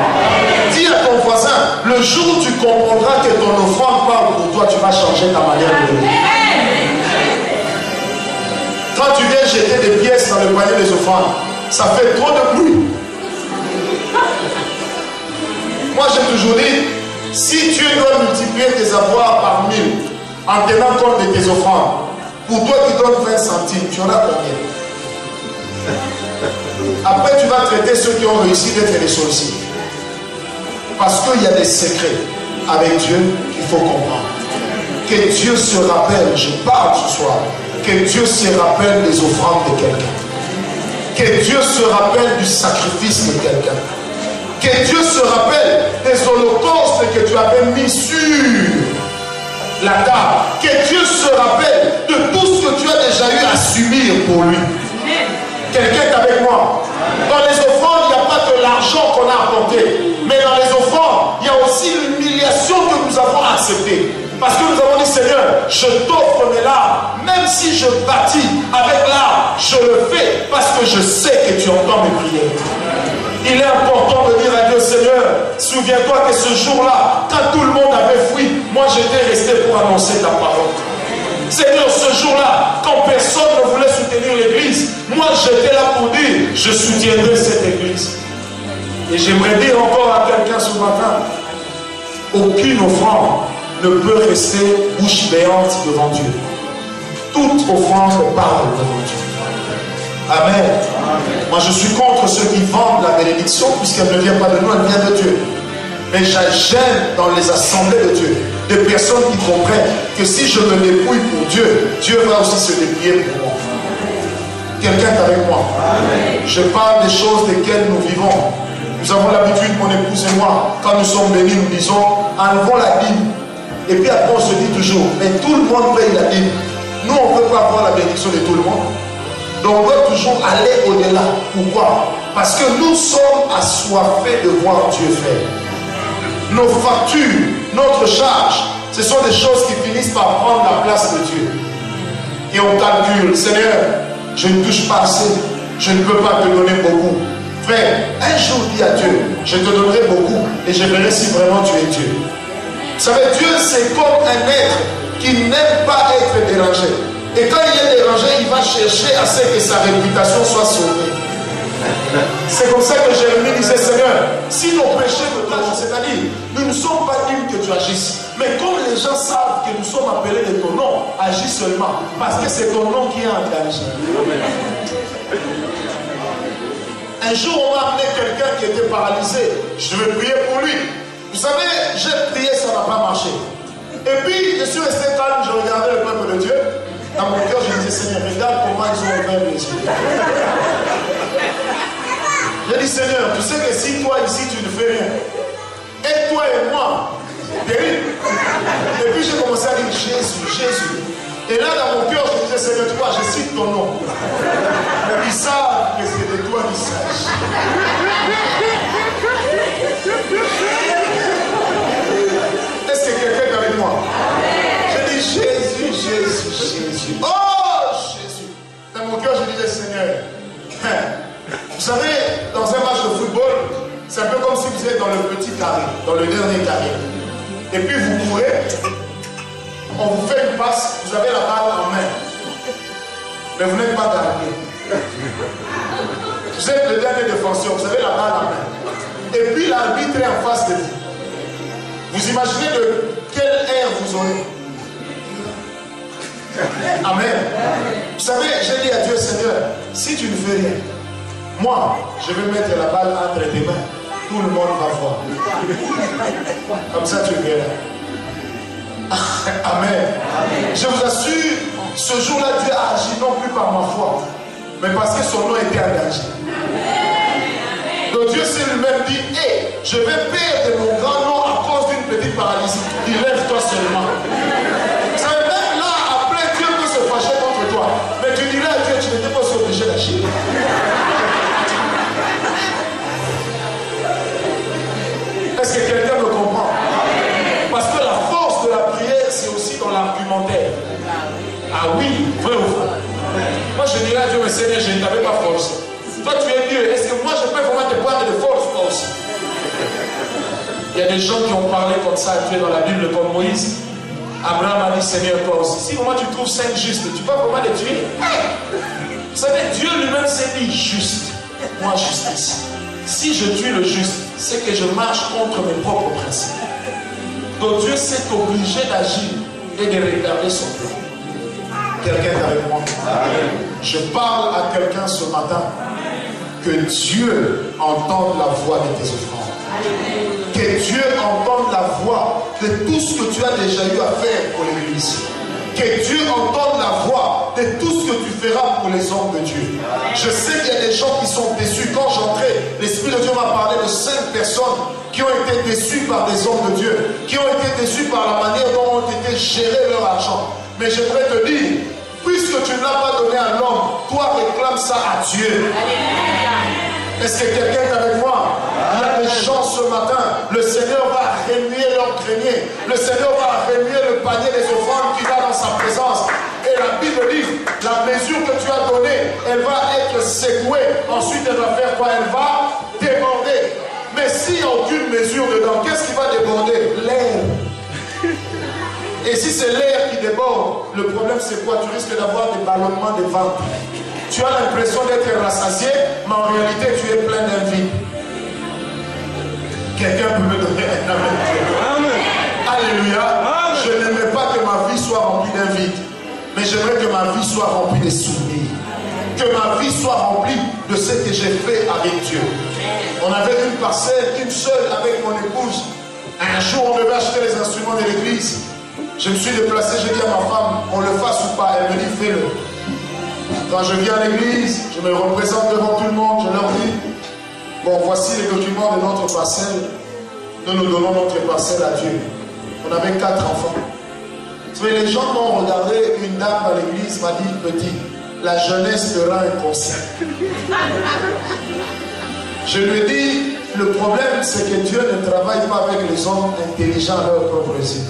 Dis à ton voisin, le jour où tu comprendras que ton offrande parle pour toi, tu vas changer ta manière de vivre. Quand tu viens jeter des pièces dans le panier des offrandes, ça fait trop de bruit. Moi, j'ai toujours dit, si Dieu doit multiplier tes avoirs par 1000 en tenant compte de tes offrandes, pour toi qui donnes 20 centimes, tu en as combien? Après, tu vas traiter ceux qui ont réussi d'être les sollicités. Parce qu'il y a des secrets avec Dieu qu'il faut comprendre. Que Dieu se rappelle, je parle ce soir, que Dieu se rappelle des offrandes de quelqu'un. Que Dieu se rappelle du sacrifice de quelqu'un. Que Dieu se rappelle des holocaustes que tu avais mis sur la table. Que Dieu se rappelle de tout ce que tu as déjà eu à subir pour lui. Quelqu'un est avec moi? Dans les offrandes, il n'y a pas que l'argent qu'on a apporté. Mais dans les offrandes, il y a aussi l'humiliation que nous avons acceptée. Parce que nous avons dit, Seigneur, je t'offre mes larmes. Même si je bâtis avec larmes, je le fais parce que je sais que tu entends mes prières. Il est important de dire à Dieu, Seigneur, souviens-toi que ce jour-là, quand tout le monde avait fui, moi j'étais resté pour annoncer ta parole. Seigneur, ce jour-là, quand personne ne voulait soutenir l'église, moi j'étais là pour dire, je soutiendrai cette église. Et j'aimerais dire encore à quelqu'un ce matin, aucune offrande ne peut rester bouche béante devant Dieu. Toute offrande parle devant Dieu. Amen. Amen. Moi je suis contre ceux qui vendent la bénédiction puisqu'elle ne vient pas de nous, elle vient de Dieu. Mais j'aime dans les assemblées de Dieu des personnes qui comprennent que si je me dépouille pour Dieu, Dieu va aussi se dépouiller pour moi. Quelqu'un est avec moi? Amen. Je parle des choses desquelles nous vivons. Nous avons l'habitude, mon épouse et moi, quand nous sommes bénis, nous disons, enlevons la dîme. Et puis après on se dit toujours, mais tout le monde paye la dîme. Nous on ne peut pas avoir la bénédiction de tout le monde. Donc on doit toujours aller au-delà. Pourquoi? Parce que nous sommes assoiffés de voir Dieu faire. Nos factures, notre charge, ce sont des choses qui finissent par prendre la place de Dieu. Et on calcule, Seigneur, je ne touche pas assez, je ne peux pas te donner beaucoup. Frère, un jour dis à Dieu, je te donnerai beaucoup et je verrai si vraiment tu es Dieu. Vous savez, Dieu c'est comme un être qui n'aime pas être dérangé. Et quand il est dérangé, il va chercher à ce que sa réputation soit sauvée. C'est comme ça que Jérémie disait, Seigneur, si nos péchés me touchent, c'est-à-dire, nous ne sommes pas dignes que tu agisses. Mais comme les gens savent que nous sommes appelés de ton nom, agis seulement. Parce que c'est ton nom qui est en danger. Un jour, on m'a amené quelqu'un qui était paralysé. Je vais prier pour lui. Vous savez, j'ai prié, ça n'a pas marché. Et puis, je suis resté calme, je regardais le peuple de Dieu. Dans mon cœur, je disais, Seigneur, regarde comment ils ont ouvert les yeux. J'ai dit, Seigneur, tu sais que si toi ici tu ne fais rien, et toi et moi, terrible. Et puis j'ai commencé à dire Jésus, Jésus. Et là dans mon cœur, je disais, Seigneur, tu vois, je cite ton nom. Ils savent que c'est de toi qu'il s'agit. Est-ce que quelqu'un est avec moi? Je dis Jésus, Jésus, Jésus. Oh Jésus. Dans mon cœur, je disais, Seigneur. Vous savez, dans un match de football, c'est un peu comme si vous êtes dans le petit carré, dans le dernier carré. Et puis vous courez, on vous fait une passe, vous avez la balle en main. Mais vous n'êtes pas gardé. Vous êtes le dernier défenseur, vous avez la balle en main. Et puis l'arbitre est en face de vous. Vous imaginez de quel air vous aurez? Amen. Vous savez, j'ai dit à Dieu, Seigneur, si tu ne fais rien, moi, je vais mettre la balle entre tes mains. Tout le monde va voir. Comme ça, tu verras. Amen. Je vous assure, ce jour-là, Dieu a agi non plus par ma foi, mais parce que son nom était engagé. Donc Dieu s'est lui-même dit, hé, je vais perdre mon grand nom à cause d'une petite paralysie. Il lève-toi seulement. Vous savez, même là, après, Dieu peut se fâcher contre toi. Mais tu dirais à Dieu, tu n'étais pas obligé d'agir. Est-ce que quelqu'un me comprend? Parce que la force de la prière, c'est aussi dans l'argumentaire. Ah oui, vrai ou faux? Moi, je dirais à Dieu, mais Seigneur, je ne t'avais pas force. Toi, tu es mieux. Est-ce que moi, je peux vraiment te prendre de force, toi aussi? Il y a des gens qui ont parlé comme ça, tu es dans la Bible comme Moïse. Abraham a dit, Seigneur, toi aussi. Si vraiment tu trouves 5 justes, tu peux vraiment les tuer? Vous savez, Dieu lui-même s'est dit juste. Moi, justice. Si je tue le juste, c'est que je marche contre mes propres principes. Donc Dieu s'est obligé d'agir et de regarder son plan. Quelqu'un est avec moi? Je parle à quelqu'un ce matin. Que Dieu entende la voix de tes offrandes. Que Dieu entende la voix de tout ce que tu as déjà eu à faire pour l'Église. Que Dieu entende la voix de tout ce que tu feras pour les hommes de Dieu. Je sais qu'il y a des gens qui sont déçus. Quand j'entrais, l'Esprit de Dieu m'a parlé de 5 personnes qui ont été déçues par des hommes de Dieu, qui ont été déçues par la manière dont ont été gérés leur argent. Mais j'aimerais te dire, puisque tu ne l'as pas donné à l'homme, toi réclame ça à Dieu. Est-ce que quelqu'un est avec moi? Il y a des gens ce matin, le Seigneur va remuer leur grenier, le Seigneur va remuer le panier des offrandes qu'il a dans sa présence. Et la Bible dit, la mesure que tu as donnée, elle va être secouée. Ensuite, elle va faire quoi? Elle va déborder. Mais s'il n'y a aucune mesure dedans, qu'est-ce qui va déborder? L'air. Et si c'est l'air qui déborde, le problème c'est quoi? Tu risques d'avoir des ballonnements de ventre. Tu as l'impression d'être rassasié, mais en réalité tu es plein d'envie. Quelqu'un peut me donner un amen? Alléluia. Amen. Je n'aimerais pas que ma vie soit remplie d'envie, mais j'aimerais que ma vie soit remplie de souvenirs. Que ma vie soit remplie de ce que j'ai fait avec Dieu. On avait une parcelle, une seule avec mon épouse. Un jour on devait acheter les instruments de l'église. Je me suis déplacé, j'ai dit à ma femme, on le fasse ou pas? Elle me dit, fais-le. Quand je viens à l'église, je me représente devant tout le monde, je leur dis, bon, voici les documents de notre parcelle. Nous donnons notre parcelle à Dieu. On avait 4 enfants. Vous savez, les gens m'ont regardé, une dame dans l'église m'a dit, petit, la jeunesse te rend inconscient. Je lui ai dit, le problème c'est que Dieu ne travaille pas avec les hommes intelligents à leur propre yeux.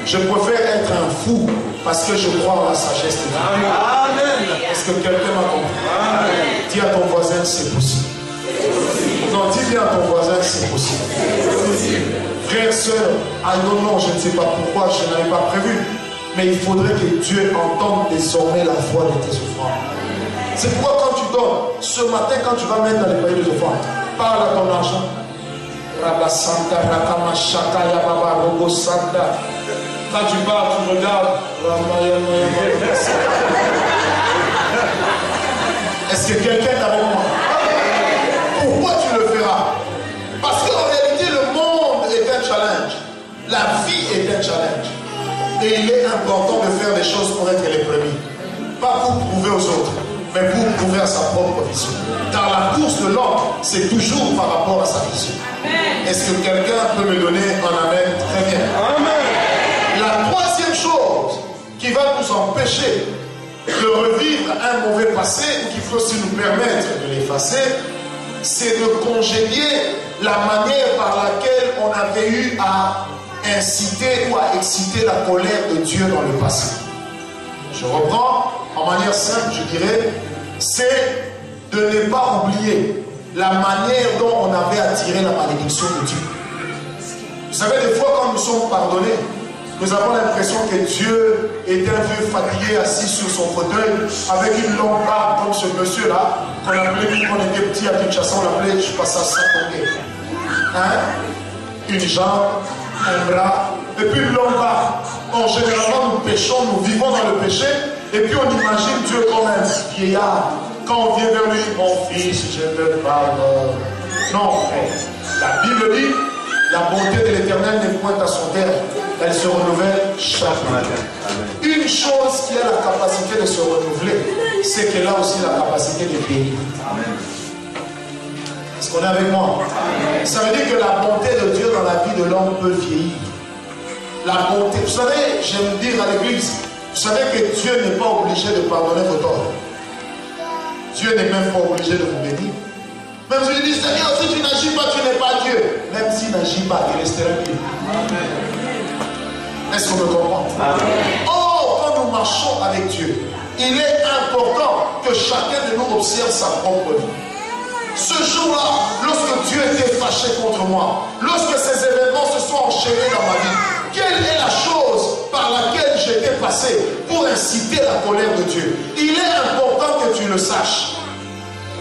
Je préfère être un fou parce que je crois en la sagesse de Dieu. Amen. Est-ce que quelqu'un m'a compris? Dis à ton voisin, c'est possible. Non, dis bien à ton voisin, c'est possible. Frère, soeur, non, je ne sais pas pourquoi, je n'avais pas prévu. Mais il faudrait que Dieu entende désormais la voix de tes offrandes. C'est pourquoi quand tu dors, ce matin, quand tu vas mettre dans les paniers des offrandes, parle à ton argent. Rabasanta, Rakama, Shaka, Yababa, Rogo, Santa. Quand tu parles, tu regardes. Est-ce que quelqu'un est avec moi? Pourquoi tu le feras? Parce qu'en réalité, le monde est un challenge. La vie est un challenge. Et il est important de faire des choses pour être les premiers. Pas pour prouver aux autres, mais pour trouver sa propre vision. Car la course de l'homme, c'est toujours par rapport à sa vision. Est-ce que quelqu'un peut me donner un amen? Très bien. Amen. La troisième chose qui va nous empêcher de revivre un mauvais passé, ou qui peut aussi nous permettre de l'effacer, c'est de congédier la manière par laquelle on avait eu à inciter ou à exciter la colère de Dieu dans le passé. Je reprends en manière simple, je dirais, c'est de ne pas oublier la manière dont on avait attiré la malédiction de Dieu. Vous savez, des fois quand nous sommes pardonnés, nous avons l'impression que Dieu est un vieux fatigué assis sur son fauteuil avec une longue barbe comme ce monsieur-là, qu'on appelait, quand on était petit à Kinshasa, on l'appelait, je passe à Saint-Omer. Hein? Une jambe, un bras, et puis une longue barbe. Généralement, nous péchons, nous vivons dans le péché, et puis on imagine Dieu comme un vieillard. Quand on vient vers lui, mon fils, je te pardonne. Non, frère. La Bible dit, la bonté de l'Éternel n'est point à son terme. Elle se renouvelle chaque matin. Une chose qui a la capacité de se renouveler, c'est qu'elle a aussi la capacité de vieillir. Est-ce qu'on est avec moi? Ça veut dire que la bonté de Dieu dans la vie de l'homme peut vieillir. La bonté, vous savez, j'aime dire à l'église, vous savez que Dieu n'est pas obligé de pardonner vos torts. Dieu n'est même pas obligé de vous bénir. Même si je dis, Seigneur, si tu n'agis pas, tu n'es pas Dieu. Même s'il n'agit pas, il restera Dieu. Est-ce qu'on me comprend? Oh, quand nous marchons avec Dieu, il est important que chacun de nous observe sa propre vie. Ce jour-là, lorsque Dieu était fâché contre moi, lorsque ces événements se sont enchaînés dans ma vie, quelle est la chose par laquelle j'étais passé pour inciter la colère de Dieu? Il est important que tu le saches.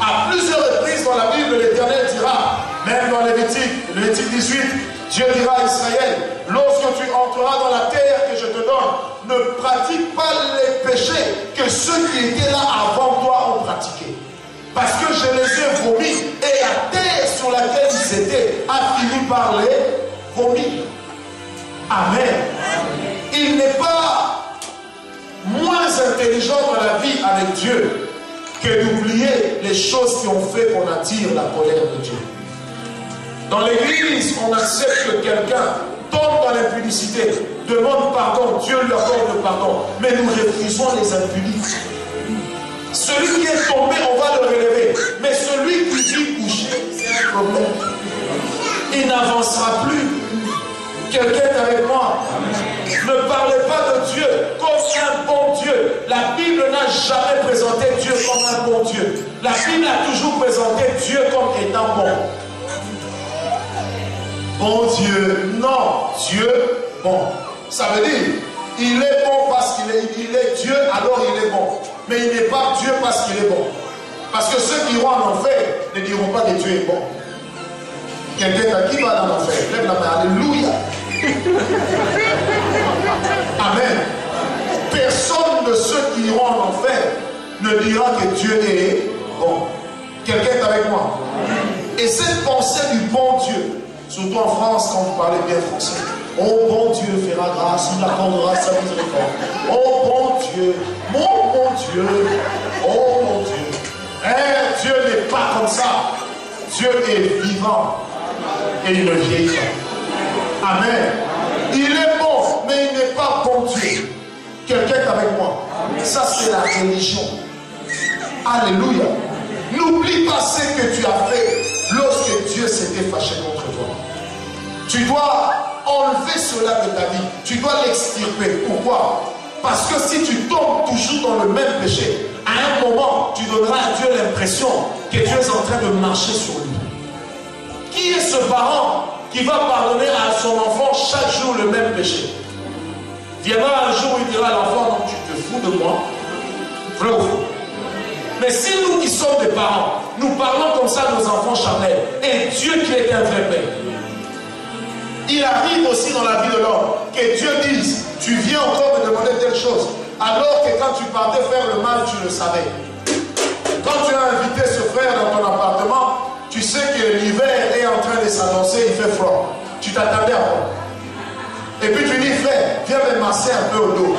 À plusieurs reprises dans la Bible, l'Éternel dira, même dans Lévitique 18, Dieu dira à Israël, lorsque tu entreras dans la terre que je te donne, ne pratique pas les péchés que ceux qui étaient là avant toi ont pratiqués. Parce que je les ai vomis et la terre sur laquelle ils étaient a fini par les vomir. Amen. Il n'est pas moins intelligent dans la vie avec Dieu que d'oublier les choses qui ont fait qu'on attire la colère de Dieu. Dans l'église, on accepte que quelqu'un tombe dans l'impudicité, demande pardon, Dieu lui accorde le pardon, mais nous refusons les impudiques. Celui qui est tombé, on va le relever, mais celui qui dit coucher, c'est un problème. Il n'avancera plus. Quelqu'un est avec moi. Ne parlez pas de Dieu comme un bon Dieu. La Bible n'a jamais présenté Dieu comme un bon Dieu. La Bible a toujours présenté Dieu comme étant bon. Bon Dieu, non, Dieu bon. Ça veut dire, il est bon parce qu'il est Dieu, alors il est bon. Mais il n'est pas Dieu parce qu'il est bon. Parce que ceux qui iront en enfer ne diront pas que Dieu est bon. Quelqu'un qui va dans l'enfer, lève la main, alléluia. Amen. Personne de ceux qui iront en enfer ne dira que Dieu est bon. Quelqu'un est avec moi? Et cette pensée du bon Dieu, surtout en France, quand vous parlez bien français, oh bon Dieu fera grâce, il accordera sa miséricorde. Oh bon Dieu, mon bon Dieu, oh mon Dieu. Eh, Dieu n'est pas comme ça. Dieu est vivant et il ne vieillit pas. Amen. Il est bon, mais il n'est pas bon Dieu. Quelqu'un est avec moi? Ça, c'est la religion. Alléluia. N'oublie pas ce que tu as fait lorsque Dieu s'était fâché contre toi. Tu dois enlever cela de ta vie. Tu dois l'extirper. Pourquoi? Parce que si tu tombes toujours dans le même péché, à un moment, tu donneras à Dieu l'impression que Dieu est en train de marcher sur lui. Qui est ce parent qui va pardonner à son enfant chaque jour le même péché? Viendra un jour où il dira à l'enfant, non, tu te fous de moi. Vrai ou faux? Mais si nous qui sommes des parents, nous parlons comme ça à nos enfants charnels, et Dieu qui est un vrai père, il arrive aussi dans la vie de l'homme que Dieu dise, tu viens encore me demander telle chose, alors que quand tu partais faire le mal, tu le savais. Quand tu as invité ce frère dans ton appartement, tu sais que l'hiver est en train de s'annoncer, il fait froid. Tu t'attendais à quoi? Et puis tu dis, frère, viens me masser un peu au dos.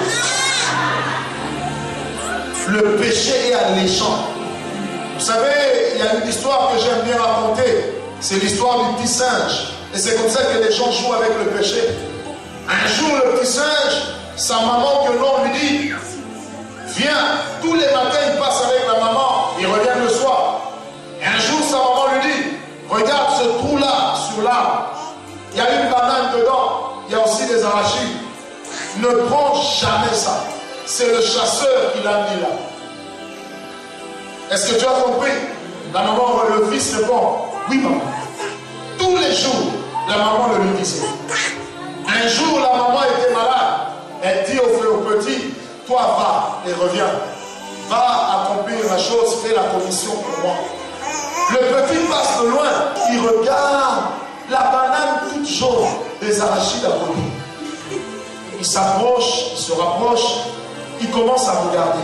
Le péché est alléchant. Vous savez, il y a une histoire que j'aime bien raconter. C'est l'histoire du petit singe. Et c'est comme ça que les gens jouent avec le péché. Un jour, le petit singe, sa maman que l'on lui dit, viens, tous les matins il passe avec la maman, il revient le soir. Et un jour, sa maman lui dit, regarde ce trou-là sur l'arbre. Il y a une banane dedans, il y a aussi des arachides. Ne prends jamais ça. C'est le chasseur qui l'a mis là. Est-ce que tu as compris? La maman, le fils répond, oui maman. Tous les jours, la maman le lui disait. Un jour, la maman était malade. Elle dit au petit, toi va et reviens. Va accomplir la chose, fais la commission pour moi. Le petit passe de loin, il regarde la banane toute jaune des arachides à brûler. Il s'approche, il se rapproche, il commence à regarder.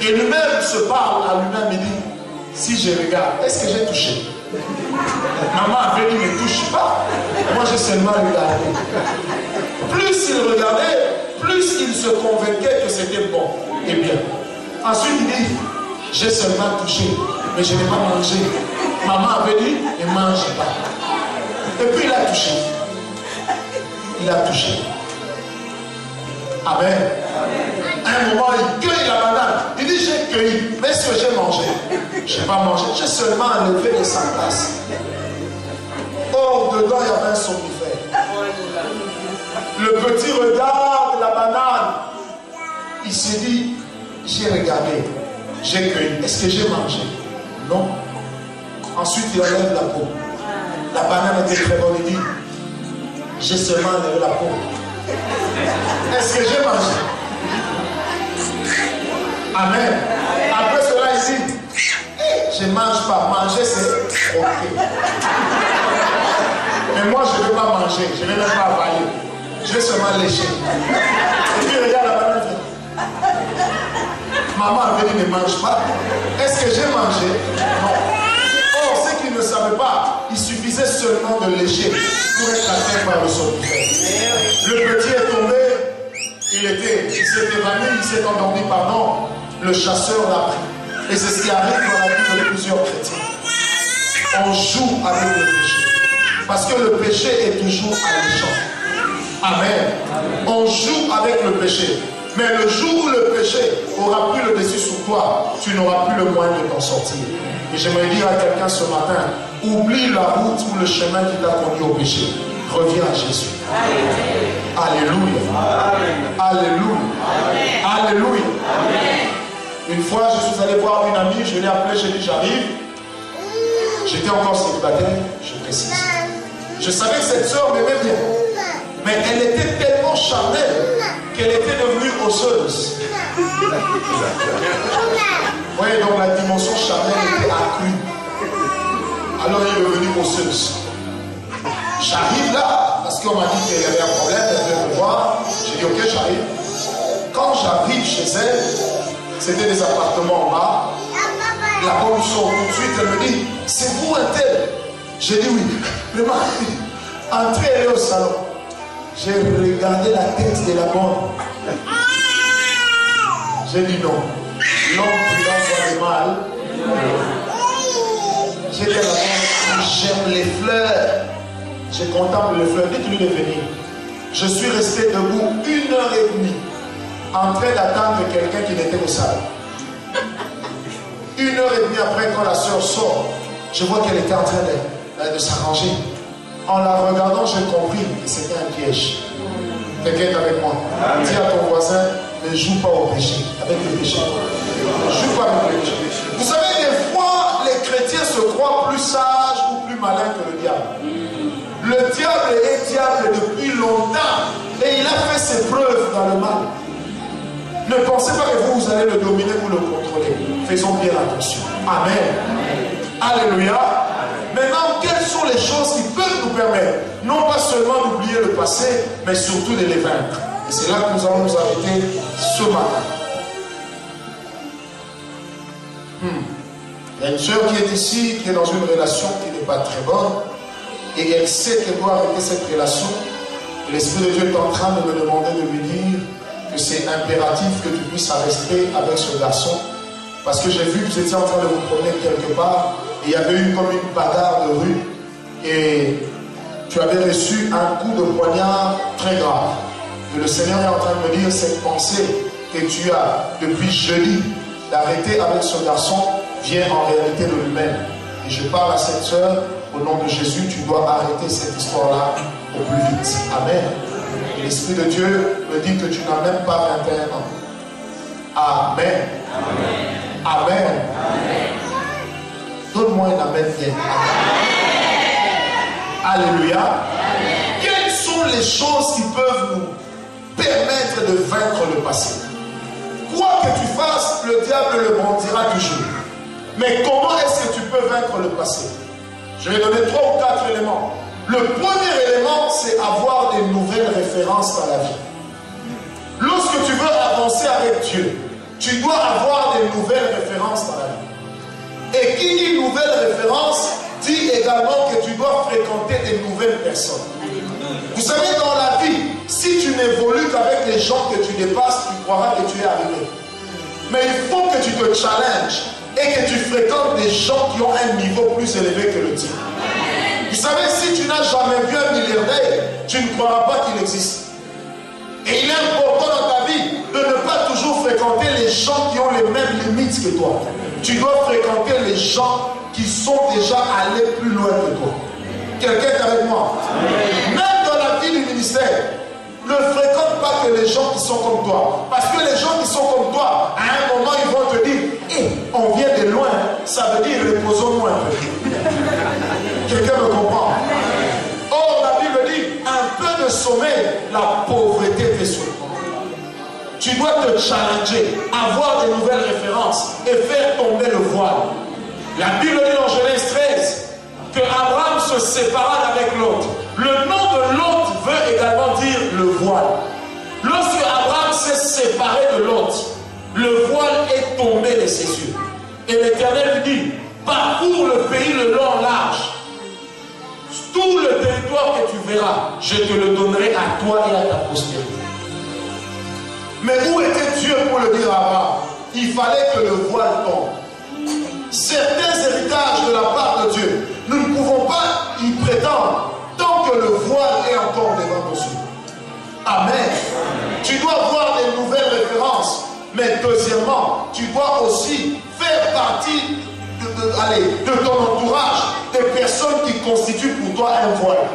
Et lui-même se parle à lui-même et dit, si je regarde, est-ce que j'ai touché? Maman avait dit, ne touche pas. Moi, j'ai seulement regardé. Plus il regardait, plus il se convainquait que c'était bon et bien. Ensuite, il dit, j'ai seulement touché, mais je n'ai pas mangé. Maman avait dit, ne mange pas. Et puis, il a touché. Il a touché. Amen. À un moment, il cueille la banane. Il dit, j'ai cueilli, mais est-ce que j'ai mangé? Je n'ai pas mangé. J'ai seulement enlevé de sa place. Or, dedans, il y avait un somnifère. Le petit regarde la banane. Il s'est dit, j'ai regardé, j'ai cueilli. Est-ce que j'ai mangé? Non. Ensuite, il enlève la peau. La banane était très bonne. Il dit, j'ai seulement enlevé la peau. Est-ce que j'ai mangé? Amen. Après cela, il dit, je ne mange pas. Manger, c'est ok. Mais moi, je ne vais pas manger. Je ne vais même pas avaler. Je vais seulement lécher. Et puis, regarde la banane. Maman avait dit, ne mange pas. Est-ce que j'ai mangé? Non. Or, ce qu'il ne savait pas, il suffisait seulement de lécher pour être atteint par le somnifère. Le petit est tombé. Il s'est évanoui, il s'est endormi, pardon. Le chasseur l'a pris. Et c'est ce qui arrive dans la vie de plusieurs chrétiens. On joue avec le péché. Parce que le péché est toujours alléchant. Amen. On joue avec le péché. Mais le jour où le péché aura pris le dessus sur toi, tu n'auras plus le moyen de t'en sortir. Et j'aimerais dire à quelqu'un ce matin, oublie la route ou le chemin qui t'a conduit au péché. Reviens à Jésus. Alléluia. Alléluia. Alléluia. Une fois, je suis allé voir une amie, je l'ai appelée, j'ai dit j'arrive. J'étais encore célibataire, je précise. Je savais que cette soeur m'aimait bien. Mais elle était tellement charnelle qu'elle était devenue osseuse. Vous voyez, donc la dimension charnelle était accrue. Alors elle est devenue osseuse. J'arrive là, parce qu'on m'a dit qu'il y avait un problème, elle devait me voir. J'ai dit ok, j'arrive. Quand j'arrive chez elle, c'était des appartements en bas. La bonne sort tout de suite, elle me dit, c'est vous un tel? J'ai dit oui. Le mari, entrez, elle est au salon. J'ai regardé la tête de la bonne. J'ai dit non. L'homme prudent voit le mal. J'ai dit à la bonne, j'aime les fleurs. Je contemple les fleurs. Dites-lui de venir. Je suis resté debout 1h30 en train d'attendre quelqu'un qui n'était au salon. 1h30 après, quand la soeur sort, je vois qu'elle était en train de s'arranger. En la regardant, j'ai compris que c'était un piège. Quelqu'un est avec moi. Dis à ton voisin, ne joue pas au péché, avec le péché. Ne joue pas avec le péché. Vous savez, des fois, les chrétiens se croient plus sages ou plus malins que le diable. Le diable est diable depuis longtemps et il a fait ses preuves dans le mal. Ne pensez pas que vous allez le dominer ou le contrôler. Faisons bien attention. Amen. Alléluia. Maintenant, quelles sont les choses qui peuvent nous permettre, non pas seulement d'oublier le passé, mais surtout de les vaincre? Et c'est là que nous allons nous arrêter ce matin. Il y a une soeur qui est ici, qui est dans une relation qui n'est pas très bonne, et elle sait qu'elle doit arrêter cette relation. L'Esprit de Dieu est en train de me demander de lui dire que c'est impératif que tu puisses rester avec ce garçon. Parce que j'ai vu que vous étiez en train de vous promener quelque part et il y avait eu comme une bagarre de rue et tu avais reçu un coup de poignard très grave. Et le Seigneur est en train de me dire cette pensée que tu as depuis jeudi d'arrêter avec ce garçon vient en réalité de lui-même. Et je parle à cette soeur, au nom de Jésus, tu dois arrêter cette histoire-là au plus vite. Amen. Et l'Esprit de Dieu me dit que tu n'as même pas 21 ans. Amen. Amen. Amen. Amen. Donne-moi un amen bien. Alléluia. Amen. Quelles sont les choses qui peuvent nous permettre de vaincre le passé? Quoi que tu fasses, le diable le brandira toujours. Mais comment est-ce que tu peux vaincre le passé? Je vais donner 3 ou 4 éléments. Le premier élément, c'est avoir des nouvelles références dans la vie. Lorsque tu veux avancer avec Dieu, tu dois avoir des nouvelles références dans la vie. Et qui dit nouvelles références, dit également que tu dois fréquenter des nouvelles personnes. Vous savez, dans la vie, si tu n'évolues qu'avec les gens que tu dépasses, tu croiras que tu es arrivé. Mais il faut que tu te challenges et que tu fréquentes des gens qui ont un niveau plus élevé que le tien. Vous savez, si tu n'as jamais vu un milliardaire, tu ne croiras pas qu'il existe. Et il est important dans ta vie de ne pas toujours fréquenter les gens qui ont les mêmes limites que toi. Tu dois fréquenter les gens qui sont déjà allés plus loin que toi. Quelqu'un est avec moi? Même dans la vie du ministère, ne fréquente pas que les gens qui sont comme toi. Parce que les gens qui sont comme toi, à un moment, ils vont te dire, hey, on vient de loin, ça veut dire reposons-nous un peu. Quelqu'un me comprend? Or, la Bible dit, un peu de sommeil, la pauvreté t'est sur le corps. Tu dois te challenger, avoir des nouvelles références et faire tomber le voile. La Bible dit dans Genèse 13 que Abraham se sépara d'avec Lot. Le nom de Lot veut également dire le voile. Lorsque Abraham s'est séparé de Lot, le voile est tombé de ses yeux. Et l'Éternel lui dit, parcours le pays le long large. Tout le territoire que tu verras, je te le donnerai à toi et à ta postérité. Mais où était Dieu pour le dire à Abraham? Il fallait que le voile tombe. Certains héritages de la part de Dieu, nous ne pouvons pas y prétendre tant que le voile est encore devant nos yeux. Amen. Tu dois avoir des nouvelles références. Mais deuxièmement, tu dois aussi faire partie de ton entourage des personnes qui constituent pour toi un voile.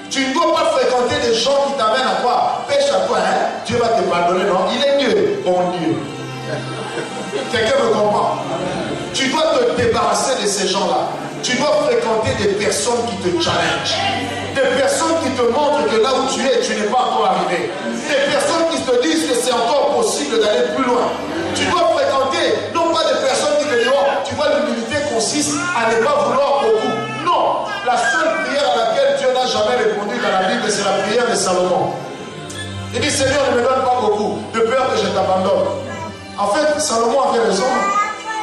Tu ne dois pas fréquenter des gens qui t'amènent à quoi? Pêche à toi, hein? Dieu va te pardonner, non? Il est Dieu, bon Dieu. Quelqu'un me comprend? Tu dois te débarrasser de ces gens-là. Tu dois fréquenter des personnes qui te challengent. Des personnes qui te montrent que là où tu es, tu n'es pas encore arrivé. Des personnes qui te disent que c'est encore possible d'aller plus loin. Tu dois fréquenter, non pas des personnes qui te disent, oh, tu vois, l'humilité consiste à ne pas vouloir beaucoup. Non, la seule prière à laquelle Dieu n'a jamais répondu dans la Bible, c'est la prière de Salomon. Il dit, Seigneur, ne me donne pas beaucoup, de peur que je t'abandonne. En fait, Salomon avait raison.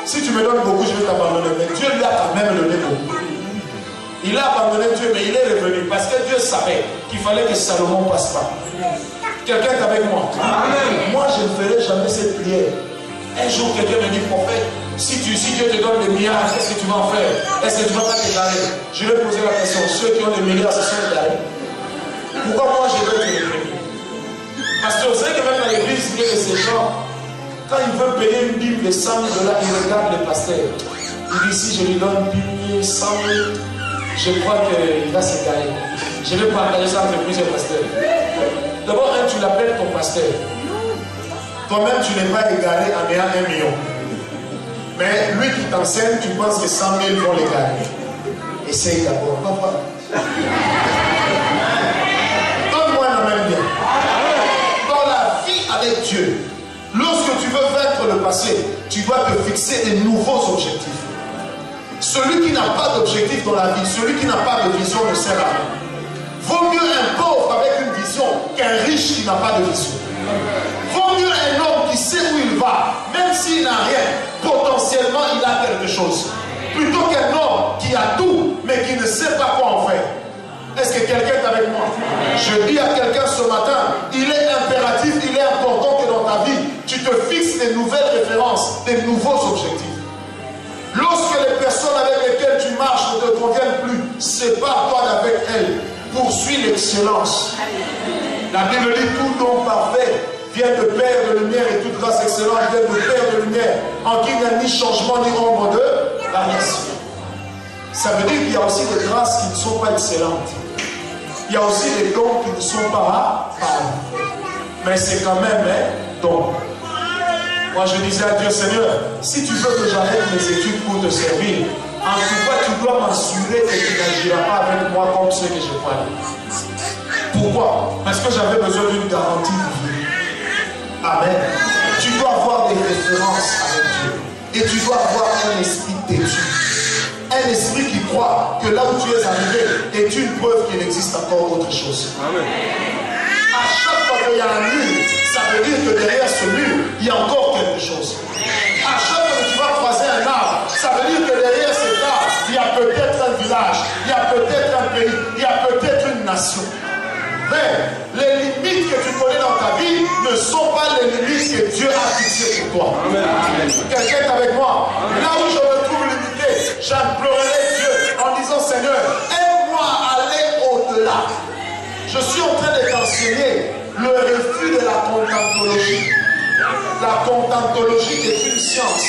Si tu me donnes beaucoup, je vais t'abandonner. Mais Dieu lui a quand même donné beaucoup. Il a abandonné Dieu, mais il est revenu. Parce que Dieu savait qu'il fallait que Salomon passe pas. Quelqu'un est avec moi? Amen. Moi, je ne ferai jamais cette prière. Un jour, quelqu'un me dit, prophète, si Dieu te donne des milliards, qu'est-ce que tu vas en faire? Est-ce que tu vas pas t'égarer? Je vais poser la question. Ceux qui ont des milliards, ce sont égarés. Pourquoi moi, je dois te réfléchir? Parce que vous savez que même dans l'église, il y a ces gens, quand il veut payer une Bible de 100 000 $, il regarde le pasteur. Il dit, si je lui donne 10 000, 100 000, je crois qu'il va s'égarer. Je vais partager ça entre plusieurs pasteurs. D'abord, tu l'appelles ton pasteur. Toi-même, tu n'es pas égaré en ayant 1 million. Mais lui qui t'enseigne, tu penses que 100 000 vont l'égarer. Essaye d'abord. Va voir. Donne-moi un amen bien. Dans la vie avec Dieu, lorsque tu veux vaincre le passé, tu dois te fixer des nouveaux objectifs. Celui qui n'a pas d'objectif dans la vie, celui qui n'a pas de vision ne sert à rien. Vaut mieux un pauvre avec une vision qu'un riche qui n'a pas de vision. Vaut mieux un homme qui sait où il va, même s'il n'a rien, potentiellement il a quelque chose. Plutôt qu'un homme qui a tout, mais qui ne sait pas quoi en faire. Est-ce que quelqu'un est avec moi? Je dis à quelqu'un ce matin, il est impératif, il est important conviennent plus, sépare-toi d'avec elles. Poursuis l'excellence. La Bible dit tout don parfait vient de Père de lumière et toute grâce excellente vient de Père de lumière, en qui il n'y a ni changement ni ombre de variation. Ça veut dire qu'il y a aussi des grâces qui ne sont pas excellentes. Il y a aussi des dons qui ne sont pas parfaits. Mais c'est quand même un don. Moi je disais à Dieu, Seigneur, si tu veux que j'arrête mes études pour te servir, en tout cas tu dois m'assurer que tu n'agiras pas avec moi comme ceux que je crois. Pourquoi? Parce que j'avais besoin d'une garantie de vie. Amen. Tu dois avoir des références avec Dieu. Et tu dois avoir un esprit têtu. Un esprit qui croit que là où tu es arrivé est une preuve qu'il existe encore autre chose. Amen. À chaque fois qu'il y a un mur, ça veut dire que derrière ce mur, il y a encore quelque chose. À chaque fois que tu vas croiser un arbre, ça veut dire que derrière cet arbre, il y a peut-être un village, il y a peut-être un pays, il y a peut-être une nation. Mais les limites que tu connais dans ta vie ne sont pas les limites que Dieu a fixées pour toi. Quelqu'un est avec moi. Là où je me trouve limité, j'implorerai Dieu en disant, Seigneur, aide-moi à aller au-delà. Je suis en train de t'enseigner le refus de la contentologie. La contentologie est une science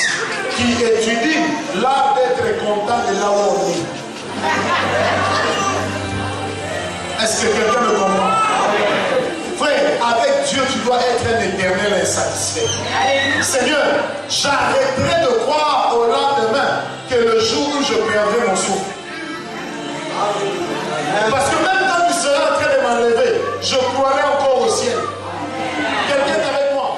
qui étudie l'art d'être content de là où on est. Est-ce que quelqu'un me comprend? Frère, avec Dieu, tu dois être un éternel insatisfait. Seigneur, j'arrêterai de croire au lendemain que le jour où je perdrai mon souffle. Parce que même quand tu seras en train de m'enlever, je croirai encore au ciel. Quelqu'un est avec moi?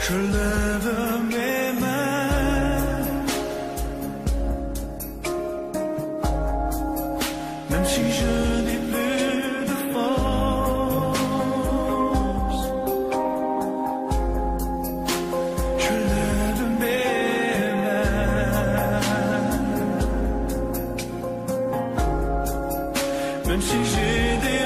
Je lève mes mains, même si je n'ai plus de force. Je lève mes mains, même si j'ai des